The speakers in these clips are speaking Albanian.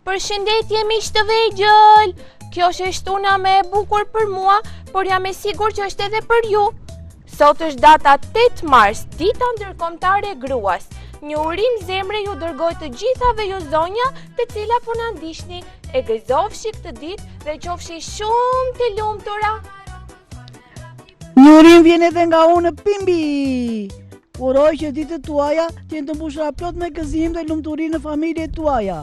Përshëndetje miq të vegjël. Kjo është shtuna më e bukur për mua, por jam e sigurt që është edhe për ju. Sot është data 8 mars, dita ndërkombëtare e gruas. Një urim zemre ju dërgoj të gjithave ju zonja, të cilat po na ndiqni. E gëzofshi këtë ditë dhe qofshi shumë të lumtura. Një urim vjen edhe nga unë Pimbi. Uroj që ditët tuaja të jenë të mbushura plot me gëzim dhe lumturi në familjet tuaja,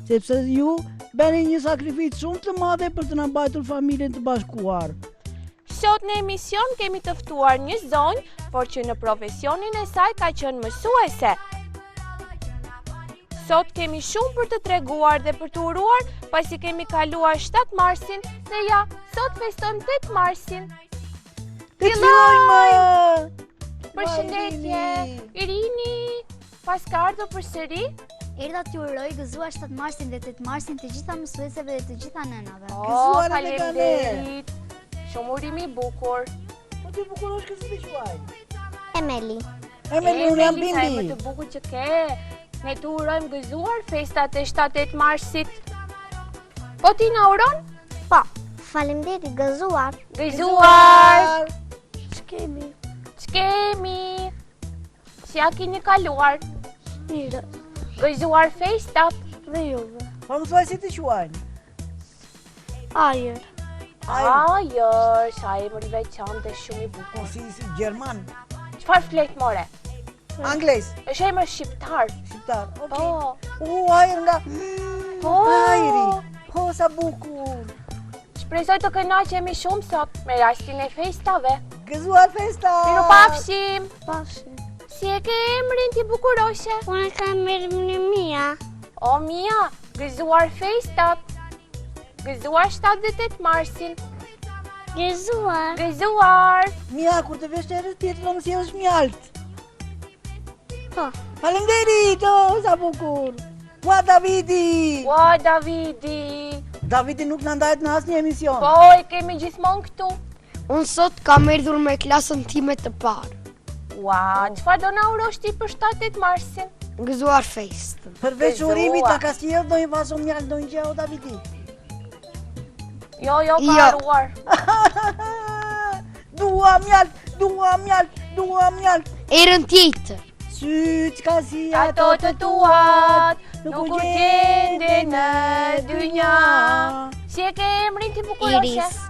sepse ju bëni një sakrificë shumë të madhe për të na mbajtur familjen të bashkuar. Sot në emision kemi të ftuar një zonjë, por që në profesionin e saj ka qenë mësuese. Sot kemi shumë për të treguar dhe për të uruar, pasi kemi kaluar 7 marsin dhe ja, sot feston 8 marsin. Fillojmë! Përshëndetje, Irini, pas ka ardhur përsëri? Erdha t'ju uroj gëzuar 7 marsin dhe 8 marsin të gjitha mësueseve dhe të gjitha nënave. Faleminderit. Shumë urim i bukur. Po ti bukurosh që si të quaj? Emeli. Emeli, unë jam Sa e më Bimbi. të bukur që ke. Ne të urojmë gëzuar festat e 7-8 marsit. Po ti na uron? Po, faleminderit gëzuar. Gëzuar. Ç'kemi? Ç'kemi? Si a keni kaluar? Mirë. Gëzuar festat. Dhe juve. Po më thuaj si të quajnë? Ajër. Ajër, sa emër i veçantë e shumë i bukur. Po si Gjerman, Çfarë flet more? Angles, Është emër shqiptar. shqiptar. Po. Ajër nga Po. ajri. Po sa bukur. Shpresoj të kënaqemi shumë sot me rastin e festave. Gëzuar festa. Mirupafshim. Pafshi. Si e ke emrin ti bukuroshe? Unë kam emrin Mia. O Mia, gëzuar festat. Gëzuar 7-8 marsin. Gëzuar. Gëzuar. Mia, kur të vesh herë tjetër do më sjellësh mjalt. Po. Faleminderit, sa bukur. Ua Davidi. Ua Davidi. Davidi nuk na ndahet në asnjë emision. Po, e kemi gjithmonë këtu. Unë sot kam erdhur me klasën time të parë. Ua, çfarë do na urosh ti për 7-8 marsin? Gëzuar festën. Përveç Gëzuar. urimit na ka sjellë ndonjë vazo mjalt, ndonjë gjë o Davidi. Jo, ka Jo. haruar. Dua mjalt. Erën tjetër. Syt ka si Ato të tuat nuk u gjende në dynja. Si e ke emrin ti bukuroshe? Iris.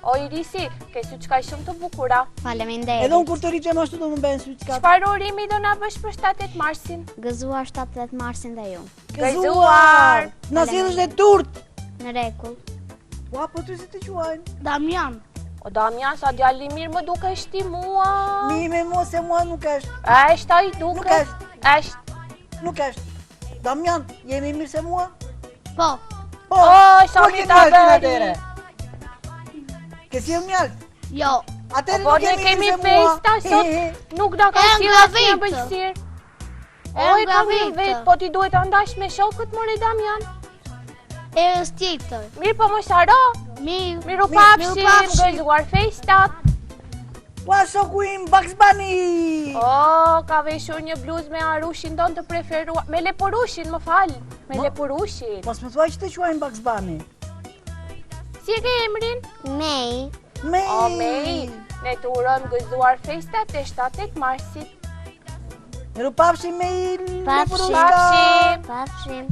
O Irisi, ke sy çka shumë të bukura. Faleminderit. Edhe unë kur të rritem ashtu do më bëhen syt ka. Çfarë urimi do na bësh për 7-8 marsin? Gëzuar 7-8 marsin dhe ju. Gëzuar. Na sjellësh dhe turt. Në rregull. Ua, po ty si të quajnë? Damian. O Damian, sa djali mirë më dukesh ti mua. Mi me mua se mua nuk është. Është ai duke. Nuk është. Është. Nuk është. Damian, jemi mirë se mua? Po. Po. Sa po mi ke ta mjaltin bëri. atëre? Ke sjell mjalt? Jo. Atëre Po nuk ne jemi kemi mirë se mua. festa sot. Nuk da ka E sjell nga asnjë vetë. bëjësir. E O, e nga ka mirë vetë. vetë, po ti duhet ta ndash me shokët more Damian. Erës tjetër. Mirë po mos haro. Mirë. Mirupafshim, Mirupafshim. gëzuar festat. Ua, shoku im Bugs Bunny. O, ka veshur një bluzë me arushin ton të preferuar. Me lepurushin, më fal. Me Mo- lepurushin. Mos më thuaj që të quajnë Bugs Bunny. Si e ke emrin? Mei. Mei. O, Mei. Ne të urojmë gëzuar festat e 7-8 marsit. Mirupafshim Mei. Pafshim. Pafshim. Pafshim.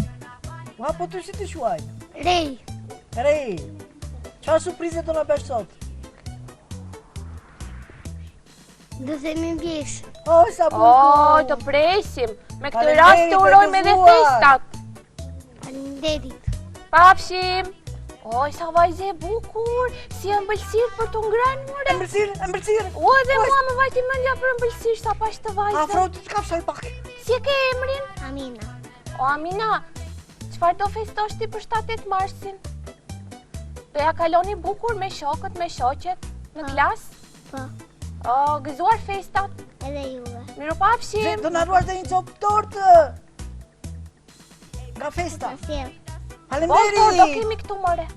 Ua, po ty si të quajnë? Rej. Rej. Çfarë surprize do na bësh sot? Do themi vjesh. O, sa O, bukur. të presim. Me këtë Faleminderit, rast të urojmë edhe gëzuar. festat. Faleminderit. Pafshim. O, sa vajzë e bukur. Si ëmbëlsirë për të ngrënë, more. Ëmbëlsirë. O, dhe mua më vajti mendja për ëmbëlsirë sa pash të vajzë. Afro të kafshoj pak. Si e ke emrin? Amina. O, Amina, çfarë do festosh ti për 7-8 marsin? Do ja kaloni bukur me shokët, me shoqet, në Po. klasë? Po. O, gëzuar festat. Edhe juve. Mirupafshim. Do na ruash dhe një copë tortë. Nga festa. Sjell. Po, do Faleminderit. kemi këtu, more.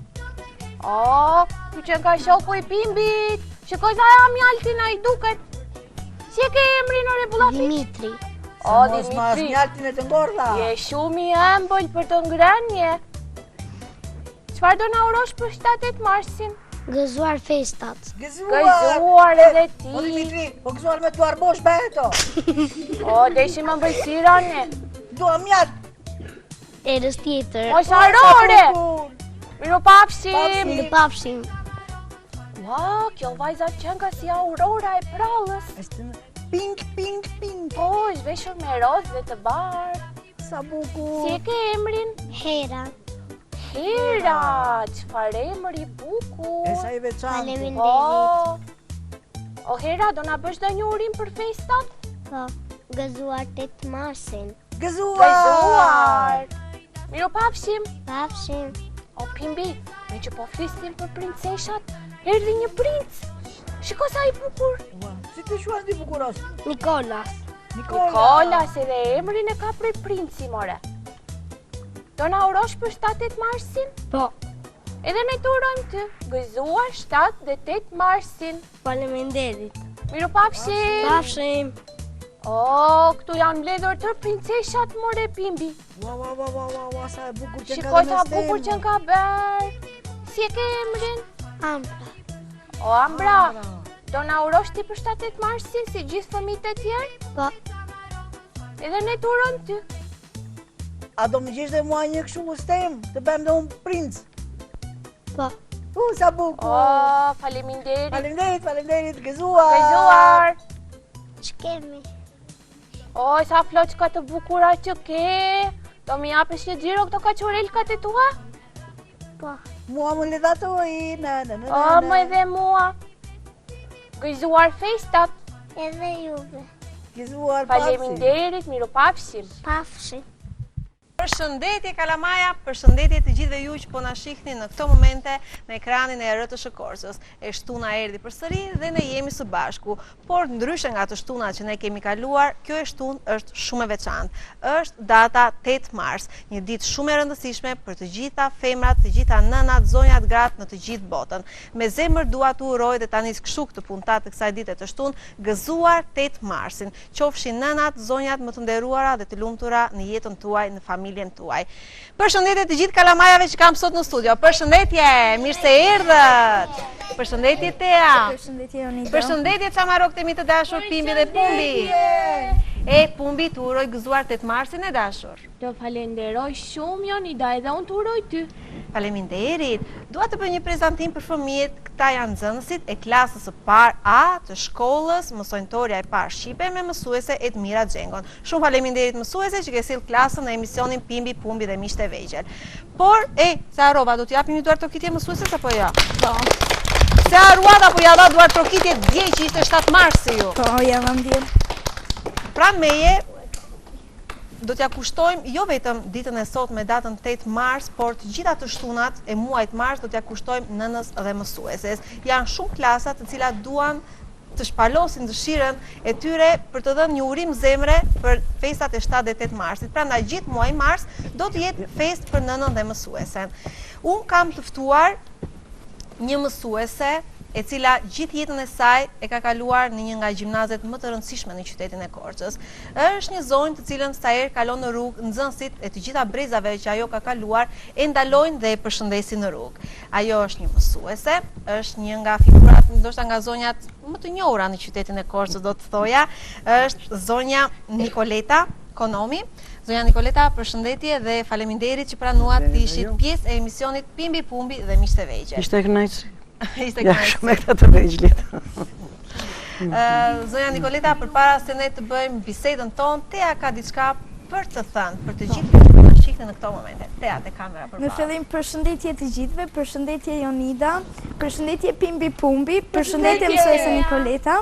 O, ky që nga shoku i Pimbit. Shikoj sa ja mjaltin ai duket. Si e ke emrin, ore bullafi? Dimitri. O, Mos mas Dimitri, mjaltin e të ngordha. je shumë i ëmbël për të ngrënie. Çfarë do na urosh për 7-8 marsin? Gëzuar festat. Gëzuar edhe ti. O Dimitri, po gëzuar me tu arbosh beto. O, deshi më mbëlsirane. Dua mjat. Erës tjetër. Mos harrore. Mirupafshim. Mirupafshim. Ua, kjo vajza qenë ka si Aurora e prallës. Është pink, pink, pink. Po, është veshur me rozë dhe të bardhë. Sa bukur. Si e ke emrin? Hera. Hera, çfarë emri bukur. E sa i veçantë. Faleminderit. O Hera, do na bësh ndonjë urim për festat? Po, gëzuar 8 marsin. Gëzuar. Mirupafshim. Pafshim. O Pimbi, me që po flisnim për princeshat, erdhi një princ. Shiko sa i bukur. Si të shuan ti bukuros? Nikolas. Nikolas, edhe emrin e ka prej princi, more. Do na urosh për 7-8 marsin? Po. Edhe ne të urojmë të gëzuar 7 dhe 8 marsin. Faleminderit. Mirupafshim. Pafshim. O, këtu janë mbledhur tërë princeshat, more Pimbi. Ua, sa e bukur që ka Shiko sa bukur që ka bërë. Si e ke emrin? Ambra. O, Ambra, do na urosh ti për 7-8 marsin si gjithë fëmijët e tjerë? Po. Edhe ne të urojmë ty. A do më gjesh dhe mua një kështu stem, të bëjmë dhe unë princ? Po. Sa bukur. O, faleminderit. Faleminderit, gëzuar. Gëzuar. Ç'kemi? O, sa floçka të bukura që ke. Do mi japësh një xhiro këto kaçurelkat e tua? Po. Mua më le datoj, O, më edhe mua. Gëzuar festat. Edhe juve. Gëzuar, pafshim. Faleminderit, mirupafshim. Pafshim. Përshëndetje Kalamaja, përshëndetje të gjithëve ju që po na shihni në këto momente në ekranin e RTS Korçës. E shtuna erdhi përsëri dhe ne jemi së bashku, por ndryshe nga të shtunat që ne kemi kaluar, kjo e shtunë është shumë e veçantë. Është data 8 mars, një ditë shumë e rëndësishme për të gjitha femrat, të gjitha nënat, zonjat, gratë në të gjithë botën. Me zemër dua t'u uroj dhe ta nis kështu këtë puntat të kësaj dite të shtunë, gëzuar 8 marsin. Qofshin nënat, zonjat më të nderuara dhe të lumtura në jetën tuaj, në familjen tuaj. Përshëndetje të gjithë kalamajave që kam sot në studio. Përshëndetje, mirë se erdhët. Përshëndetje Tea. Përshëndetje Jonida. Përshëndetje Camarok të mi të dashur Pimbi dhe Pumbi. E Pumbi të uroj gëzuar 8 marsin e dashur. Do falenderoj shumë Jonida, edhe unë të uroj ty. Faleminderit. Dua të bëj një prezantim për fëmijët. Këta janë nxënësit e klasës së parë A të shkollës mësojnëtorja e parë shqipe me mësuese Edmira Xhengon. Shumë faleminderit mësuese që ke sill klasën në emisionin Pimbi, Pumbi dhe Miqtë e Vegjël. Por, se harrova, do t'japim një duar trokitje mësueses apo jo? Po. Se harruat apo ja dha duar trokitje dje që ishte 7 marsi ju? Po, ja vam dje. Pra meje, do t'ja kushtojmë jo vetëm ditën e sot me datën 8 mars, por të gjitha të shtunat e muajt mars do t'ja kushtojmë nënës dhe mësueses. Janë shumë klasa të cilat duan të shpalosin dëshirën e tyre për të dhënë një urim zemre për festat e 7 dhe 8 marsit. Prandaj gjithë muaji mars do të jetë fest për nënën dhe mësuesen. Unë kam të ftuar një mësuese e cila gjithë jetën e saj e ka kaluar në një nga gjimnazet më të rëndësishme në qytetin e Korçës. Është një zonjë të cilën sa herë kalon në rrugë, nxënësit e të gjitha brezave që ajo ka kaluar e ndalojnë dhe e përshëndesin në rrugë. Ajo është një mësuese, është një nga figurat, ndoshta nga zonjat më të njohura në qytetin e Korçës, do të thoja, është zonja Nikoleta Konomi. Zonja Nikoleta, përshëndetje dhe faleminderit që pranuat të ishit pjesë e emisionit Pimbi, Pumbi dhe Miqtë e Vegjël. Ishte kënaqësi. Ishte Ja, kënaqësi. shumë e këta të vegjlit. Zonja Nikoleta, përpara se ne të bëjmë bisedën tonë, Tea ka diçka për të thënë për të gjithë që na shihni në këto momente. Tea te kamera përpara. Në fillim përshëndetje të gjithëve, përshëndetje Jonida, përshëndetje Pimbi Pumbi, përshëndetje mësuese Nikoleta.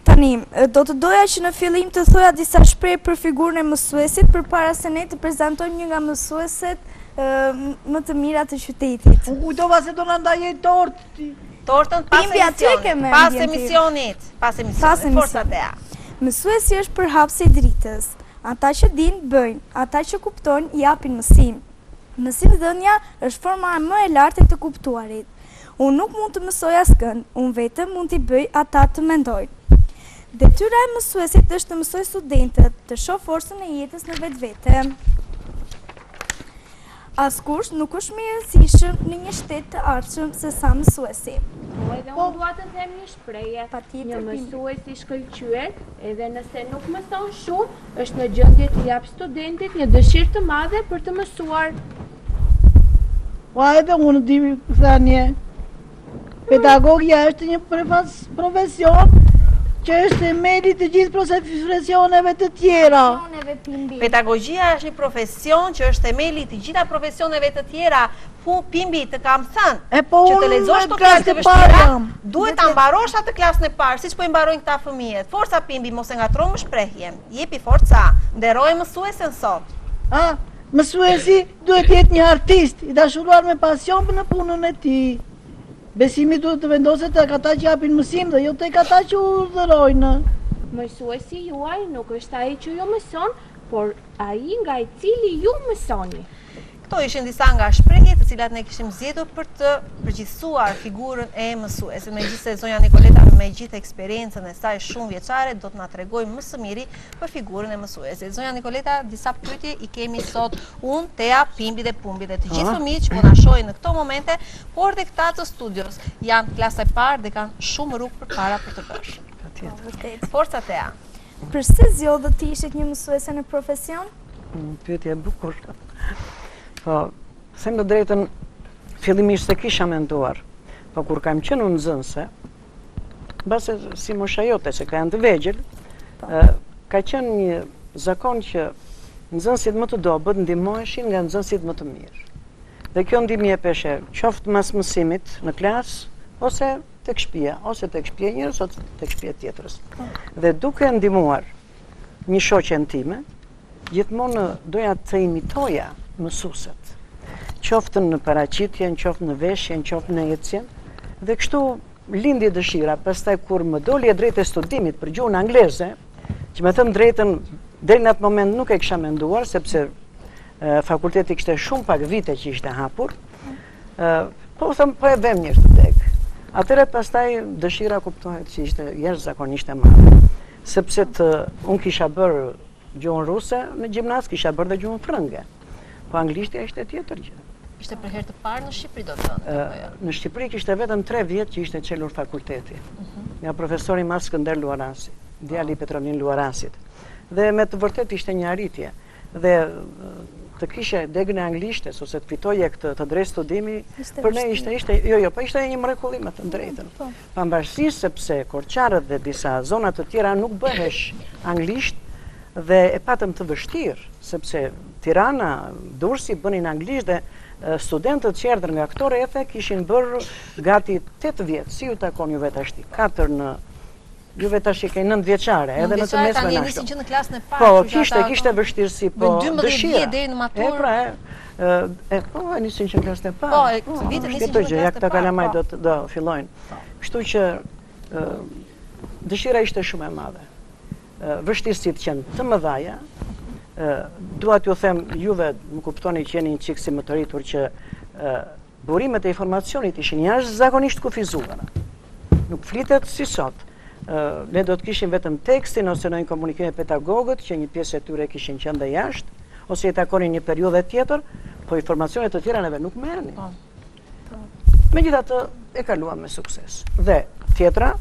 Tani, do të doja që në fillim të thoja disa shprehje për figurën e mësuesit përpara se ne të prezantojmë një nga mësueset më të mira të qytetit. Unë kujtova se do në ndajej tortë. Tortën pas Pimbi aty e ke emisionit. me Pas ambjentin. emisionit. Pas Pas emisionit. emisionit. Forca Tea. Mësuesi është përhapësi i dritës. Ata që dinë, bëjnë. Ata që kuptojnë, japin mësim. Mësimdhënia është forma më e lartë e të kuptuarit. Unë nuk mund të mësoj askënd, unë vetëm mund t'i bëj ata të mendojnë. Detyra e mësuesit është të mësoj studentët, të shoh forcën e jetës në vetvete. askush nuk është më i rëndësishëm në një shtet të ardhshëm se sa mësuesi. Po edhe unë dua të them një shprehje. Patjetër, Një Pimbi. mësues i shkëlqyer, edhe nëse nuk mëson shumë, është në gjendje të jap studentit një dëshirë të madhe për të mësuar. Po edhe unë di thënie. Pedagogja është një profesion që është themeli të gjithë profesioneve të tjera. Profesioneve, Pimbi. Pedagogjia është një profesion që është themeli të gjitha profesioneve të tjera. Pimbi, të kam thënë, E po që të unë lexosh në këto klasë të klasë e parë vështira, jam. duhet ta mbarosh atë klasën e parë, siç po i mbarojnë këta fëmijët. Forca Pimbi, mos e ngatro më shprehjen. Jepi forca, nderoje mësuesen sot. Mësuesi duhet jetë një artist, i dashuruar me pasion në punën e tij. Besimi duhet të vendoset tek ata që japin mësim dhe jo tek ata që urdhërojnë. Mësuesi juaj nuk është ai që ju mëson, por ai nga i cili ju mësoni. Këto ishin disa nga shprehjet të cilat ne kishim zgjedhur për të përgjithësuar figurën e mësuesit. Megjithëse zonja Nikoleta me gjithë eksperiencën e saj shumë vjeçare do të na tregojë më së miri për figurën e mësuesit. Zonja Nikoleta, disa pyetje i kemi sot unë, Tea, Pimbi dhe Pumbi dhe të gjithë fëmijët që po na shohin në këto momente, por dhe këta të studios janë klasa e parë dhe kanë shumë rrugë përpara për të bërë. Vërtet. Forca Tea. Përse zgjodhët të ishit një mësuese në profesion? Pyetje e bukur. Po, them të drejtën, fillimisht se kisha menduar, po kur kam qenë unë nxënëse, base si mosha jote, se ka janë të vegjël, ka qenë një zakon që nxënësit më të dobët ndihmoheshin nga nxënësit më të mirë. Dhe kjo ndihmë jepeshe qoftë mas mësimit në klasë, ose tek shtëpia, ose tek shtëpia njërës, ose tek shtëpia tjetrës. Dhe duke ndihmuar një shoqen time, gjithmonë doja të imitoja mësuesit, qoftë në paraqitje, qoftë në veshje, qoftë në ecje, dhe kështu lindi dëshira. Pastaj kur më doli e drejtë e studimit për gjuhën angleze, që me thëmë drejtën, deri në atë moment nuk e kisha menduar, sepse fakulteti kishte shumë pak vite që ishte hapur, po thëmë, po e vem njështë të tek. Atëre pastaj dëshira kuptohet që ishte jashtëzakonisht e madhe, sepse unë kisha bërë gjuhën ruse në gjimnaz, kisha bërë dhe gjuhën frënge. Po anglishtja ishte tjetër gjë. Ishte për herë të parë në Shqipëri, do të thënë. Në Shqipëri kishte vetëm 3 vjet që ishte çelur fakulteti. Nga profesori Mas Skënder Luarasi, djali i Petronin Luarasit. Dhe me të vërtet ishte një arritje. Dhe të kishe degën e anglishtes ose të fitoje këtë të drejtë studimi, për ne ishte një mrekulli me të drejtën. Pavarësisht sepse Korçarët dhe disa zona të tjera nuk bëhesh anglisht dhe e patëm të vështirë, sepse Tirana, Durrësi bënin anglisht dhe studentët që erdhën nga këto rrethe kishin bërë gati 8 vjet, si ju takon juve tash 4 në juve tash ke 9 vjeçare, edhe në të mesme na ashtu. Nisin që në klasën e parë. Po, kishte vështirësi, po dëshira. Deri në maturë. Po, nisin që në klasën e parë. Po, vitet nisin që në klasën e parë. Këta kalamaj do fillojnë. Kështu që dëshira ishte shumë e madhe. Vështirësit qenë të mëdhaja. Dua t'ju them, juve më kuptoni që jeni një çik si më të rritur që burimet e informacionit ishin jashtëzakonisht kufizuara. Nuk flitet si sot. Ne do të kishim vetëm tekstin ose në një komunikim me pedagogët që një pjesë e tyre kishin qenë dhe jashtë, ose i takonin një periudhë tjetër, po informacionet të tjera neve nuk merrnin. Megjithatë e kaluam me sukses. Dhe tjetra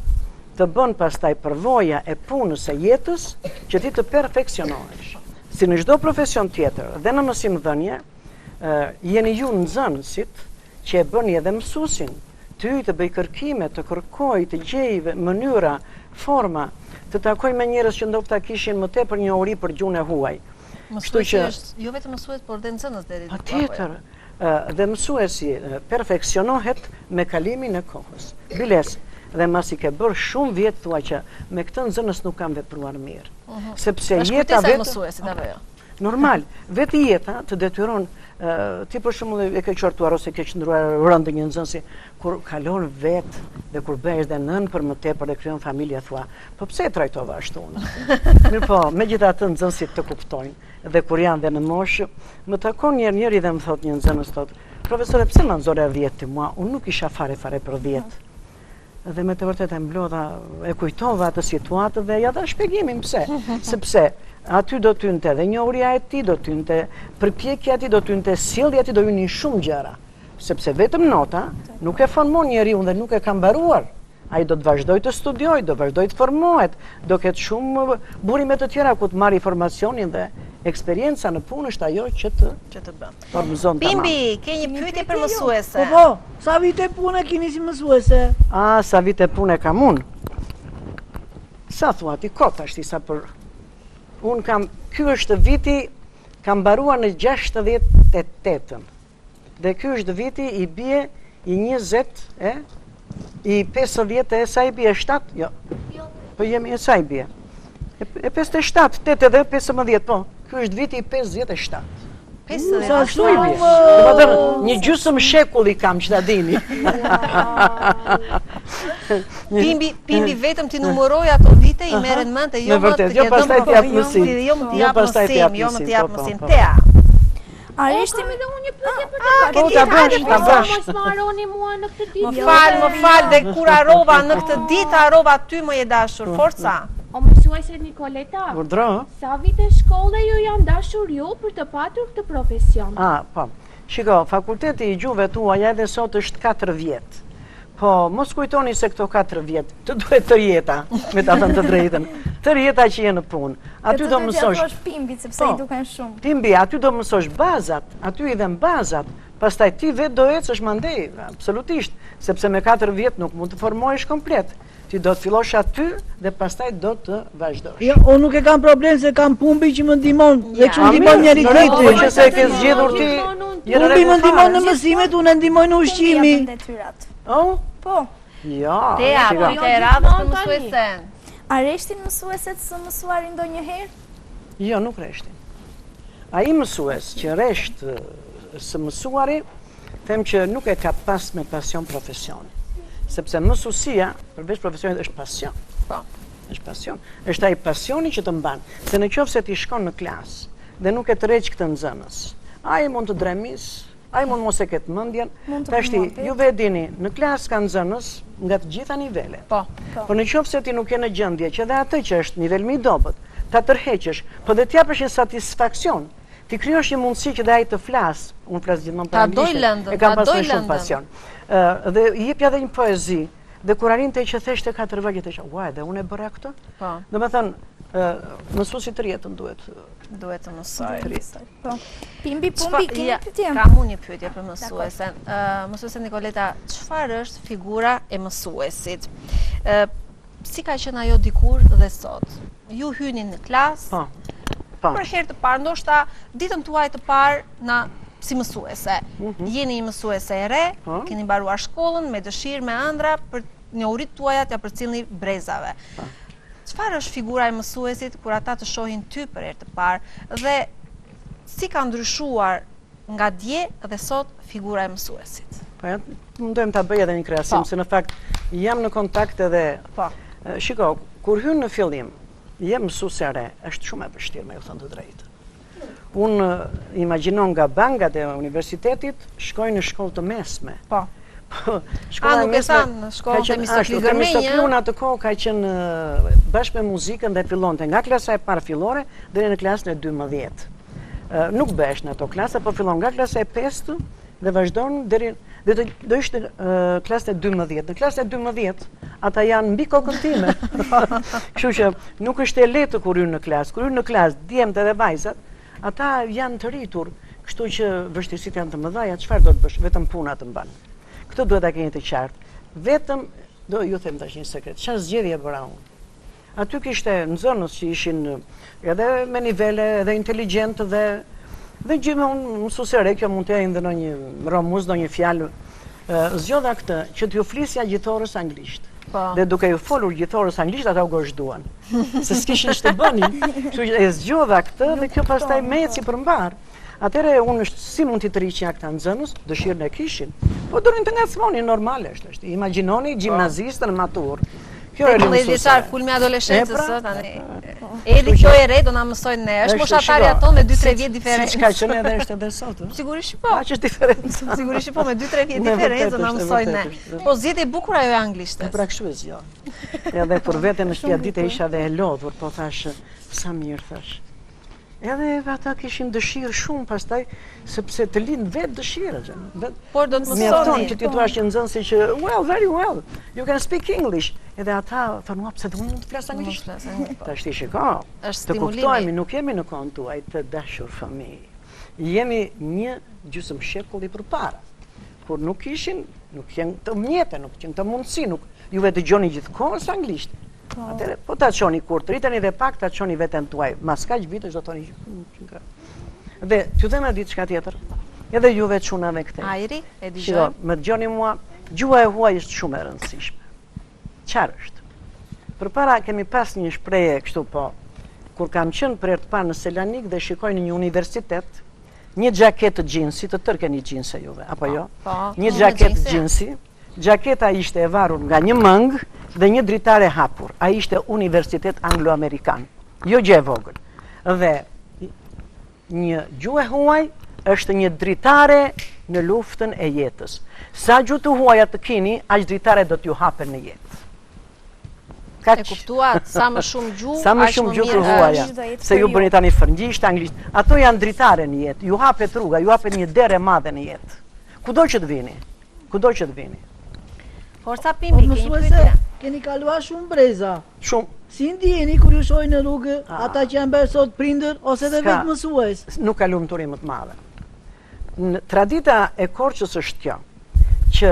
të bën pastaj përvoja e punës së jetës që ti të perfeksionohesh. Si në çdo profesion tjetër dhe në mësimdhënie, jeni ju nxënësit që e bëni edhe mësuesin, ty të bëj kërkime, të kërkoj, të gjej mënyra, forma, të takoj me njerëz që ndoshta kishin më tepër njohuri për gjuhën e huaj. Mësuesi është jo vetëm mësues, por dhe nxënës deri diku. Patjetër. Dhe mësuesi perfeksionohet me kalimin e kohës. Biles, dhe mas i ke bërë shumë vjet thua që me këtë nxënës nuk kam vepruar mirë. Sepse jeta vetë mësuesit apo jo? Normal, vetë jeta të detyron ti për shembull e ke qortuar ose ke qëndruar rënd një nxënësi kur kalon vetë dhe kur bëhesh dhe nën për më tepër dhe krijon familje thua, po pse e trajtova ashtu unë? Mirë po, megjithatë nxënësit të kuptojnë dhe kur janë dhe në moshë, më takon njëri dhe më thot një nxënës thot, profesore pse më nxore 10 ti mua, unë nuk isha fare për 10. dhe me të vërtet e mblodha, e kujtova atë situatë dhe ja dha shpjegimin pse. Sepse aty do t'ynte dhe njohurja e tij, do t'ynte përpjekja e tij, do t'ynte sjellja e tij, do hynin shumë gjëra. Sepse vetëm nota nuk e formon njeriu dhe nuk e ka mbaruar. Ai do të vazhdoj të studiojë, do vazhdoj të formohet, do ketë shumë burime të tjera ku të marrë informacionin dhe eksperjenca në punë është ajo që të bën. Formëzon tamam. Pimbi, ke një pyetje për mësuese? Po, sa vite pune keni si mësuese? Sa vite pune kam unë? Sa thua ti kot ashti sa për... Unë kam, ky është viti, kam mbaruar në 68-ën. Dhe ky është viti i bie i 20, i 50 e sa i bie 7? Jo. Po jemi e sa i bie? E 57, 8 edhe 15, po. Ky është viti i 57. 50. Sa ashtu i bie. Dhe më thënë, një gjysmë shekulli kam që ta dini. Pimbi vetëm ti numëroj ato vite, i merren mend e jo më të jo pastaj të jap mësim. Jo më të jap mësim. Tea. Arishtim edhe unë një pyetje për Po ta bësh, ta bësh. Mos më harroni mua në këtë ditë. Më fal, dhe kur harrova në këtë ditë, harrova ty më je dashur. Forca. O mësuese Nikoleta, Urdhro? sa vite shkolle ju janë dashur ju për të patur këtë profesion? Po. Shiko, fakulteti i gjuhëve tuaja edhe sot është 4 vjet. Po, mos kujtoni se këto 4 vjet, të duhet të jeta, me ta thënë të drejtën. Të jeta që je në punë. Aty do mësosh. Pimbit sepse i duken shumë. Pimbi, aty do mësosh bazat, aty i dhem bazat. Pastaj ti vetë do ecësh mandej, absolutisht, sepse me 4 vjet nuk mund të formohesh komplet. Ti do të fillosh aty dhe pastaj do të vazhdosh. Jo, unë nuk e kam problem se kam Pumbi që më ndihmon, dhe që më ndihmon njëri Po tjetrin. që se e ke zgjedhur ti. Pumbi më ndihmon në mësimet, unë e ndihmoj në ushqimi. Oh? Po. Ja, Tea, shiko. po ke radhës për mësuesen. Areshtin mësueset së mësuarin ndonjëherë? Jo, nuk reshtin. Ai mësues që resht së mësuari, them që nuk e ka pas me pasion profesioni. Sepse mësuesia, përveç profesionit, është pasion. Po. Është pasion. Është ai pasioni që të mban. Se në qoftë se ti shkon në klasë dhe nuk e tërheq këtë nxënës, ai mund të dremis, ai mund mos e ketë mendjen. Tashti, ju vetë dini, në klasë ka nxënës nga të gjitha nivelet. Po. Por në qoftë se ti nuk je në gjendje që dhe atë që është nivel më i dobët, ta tërheqësh, po dhe t'japësh një satisfaksion. Ti krijosh një mundësi që dhe ai të flas. Unë flas gjithmonë për anglisht. E kam pasur shumë pasion. Dhe i jepja edhe një poezi. Dhe kur arrinte që theshte 4 vagje të "Ua, dhe unë e bëra këtë?" Po. Domethënë, mësuesi të rjetën duhet të mësoj. Po. Pimbi, Pumbi, keni pyetje? Kam unë një pyetje për mësuesen. Mësuese Nikoleta, çfarë është figura e mësuesit? Si ka qenë ajo dikur dhe sot? Ju hynin në klasë, Po. për herë të parë, ndoshta ditën tuaj të parë si mësuese. Jeni një mësuese e re, keni mbaruar shkollën me dëshirë, me ëndra për njohuritë tuaja t'ia përcjellni brezave. Çfarë është figura e mësuesit kur ata të shohin ty për herë të parë dhe si ka ndryshuar nga dje dhe sot figura e mësuesit? Po ja, mundojmë ta bëj edhe një krahasim, se në fakt jam në kontakt edhe. Shiko, kur hyn në fillim, je mësuese e re, është shumë e vështirë me ju thënë të drejtë. Unë imagjinon nga bangat e universitetit, shkoj në shkollë të mesme. Po. Shkolla nuk e sa në shkollën Temistokli Gërmenja. Temistokli atë kohë ka qenë bashkë me muzikën dhe fillonte nga klasa e parë fillore deri në klasën e 12. Nuk bëhesh në ato klasa, po fillon nga klasa e 5 dhe vazhdon deri do ishte klasën e 12. Në klasën e 12 ata janë mbi kokën time. Kështu që nuk është e lehtë kur hyn në klasë. Kur hyn në klasë djemtë edhe vajzat, ata janë të rritur, kështu që vështirësitë janë të mëdha, çfarë do të bësh? Vetëm puna të mban. Këtë duhet ta keni të qartë. Vetëm do ju them tash një sekret. Çfarë zgjedhje bëra unë? Aty kishte nxënës që ishin edhe me nivele edhe inteligjent dhe gjithmonë mësuese re, kjo mund të jetë ndonjë romuz, ndonjë fjalë. Zgjodha këtë që t'ju flisja gjithorës anglisht. Dhe duke ju folur gjithorës anglisht ata u gozhduan. Se s'kishin ç'të bënin. Kështu që e zgjodha këtë dhe kjo pastaj më eci përmbar. Atëre unë si mund t'i tërhiqja këta nxënës, dëshirën e kishin. Po durin të ngacmonin normalisht, është. Imagjinoni gjimnazistën matur Kjo e 18 vjeçar, kulmi adoleshencës, tani. Edi kjo e re do na mësojnë ne. Është moshatari ato me 2-3 vjet diferencë. Siç ka qenë edhe është edhe sot. Sigurisht po. Ka që është diferencë. Sigurisht po me 2-3 vjet diferencë do na mësojnë ne. Po zgjidhje e bukur ajo e anglishtes. Pra kështu e zgjo. Edhe për veten në shtëpi ditë isha dhe e lodhur, po thash sa mirë thash. Edhe ata kishin dëshirë shumë pastaj sepse të lind vetë dëshira që. Por do të mësoni që ti thua që nxënësi që well, very well. You can speak English. Edhe ata thonë, pse do mund të flas anglisht? Tash ti shiko. Të kuptojmë, nuk jemi në kohën tuaj të dashur fëmijë. Jemi një gjysmë shekulli përpara. Kur nuk kishin, nuk janë të mjete, nuk janë të mundësi, nuk juve dëgjoni gjithkohës anglisht. Atëre, po ta çoni kur të rriteni dhe pak ta çoni veten tuaj. Mas kaq vitesh do thoni që. Dhe t'ju them diçka tjetër. Edhe juve çunave këtej. Ajri, e dëgjoj. Shiko, më dëgjoni mua, gjuha e huaj është shumë e rëndësishme. Çfarë është? Përpara kemi pas një shprehje kështu po. Kur kam qenë për herë të parë në Selanik dhe shikoj në një universitet, një xhaketë të xhinsi, të tërë keni xhinse juve, apo jo? Një xhaketë xhinsi. Gjaketa ishte e varur nga një mëng dhe një dritare hapur. A ishte Universitet Anglo-Amerikan. Jo gjë e vogël. Dhe një gjuhë e huaj është një dritare në luftën e jetës. Sa gjuhë të huaja të keni, aq dritare do t'ju hapen në jetë. E kuptuat, sa më shumë gjuhë, sa më shumë gjuhë të huaja. Se ju bëni tani frëngjisht, anglisht. Ato janë dritare në jetë. Ju hapet rruga, ju hapet një derë e madhe në jetë. Kudo që të vini. Kudo që të vini. Forca Pimbi, keni pyetje? Keni kaluar shumë breza. Shumë. Si ndjeni kur ju shohin në rrugë ata që janë bërë sot prindër ose edhe vetë mësues? Nuk ka lumturi më të madhe. Tradita e Korçës është kjo, që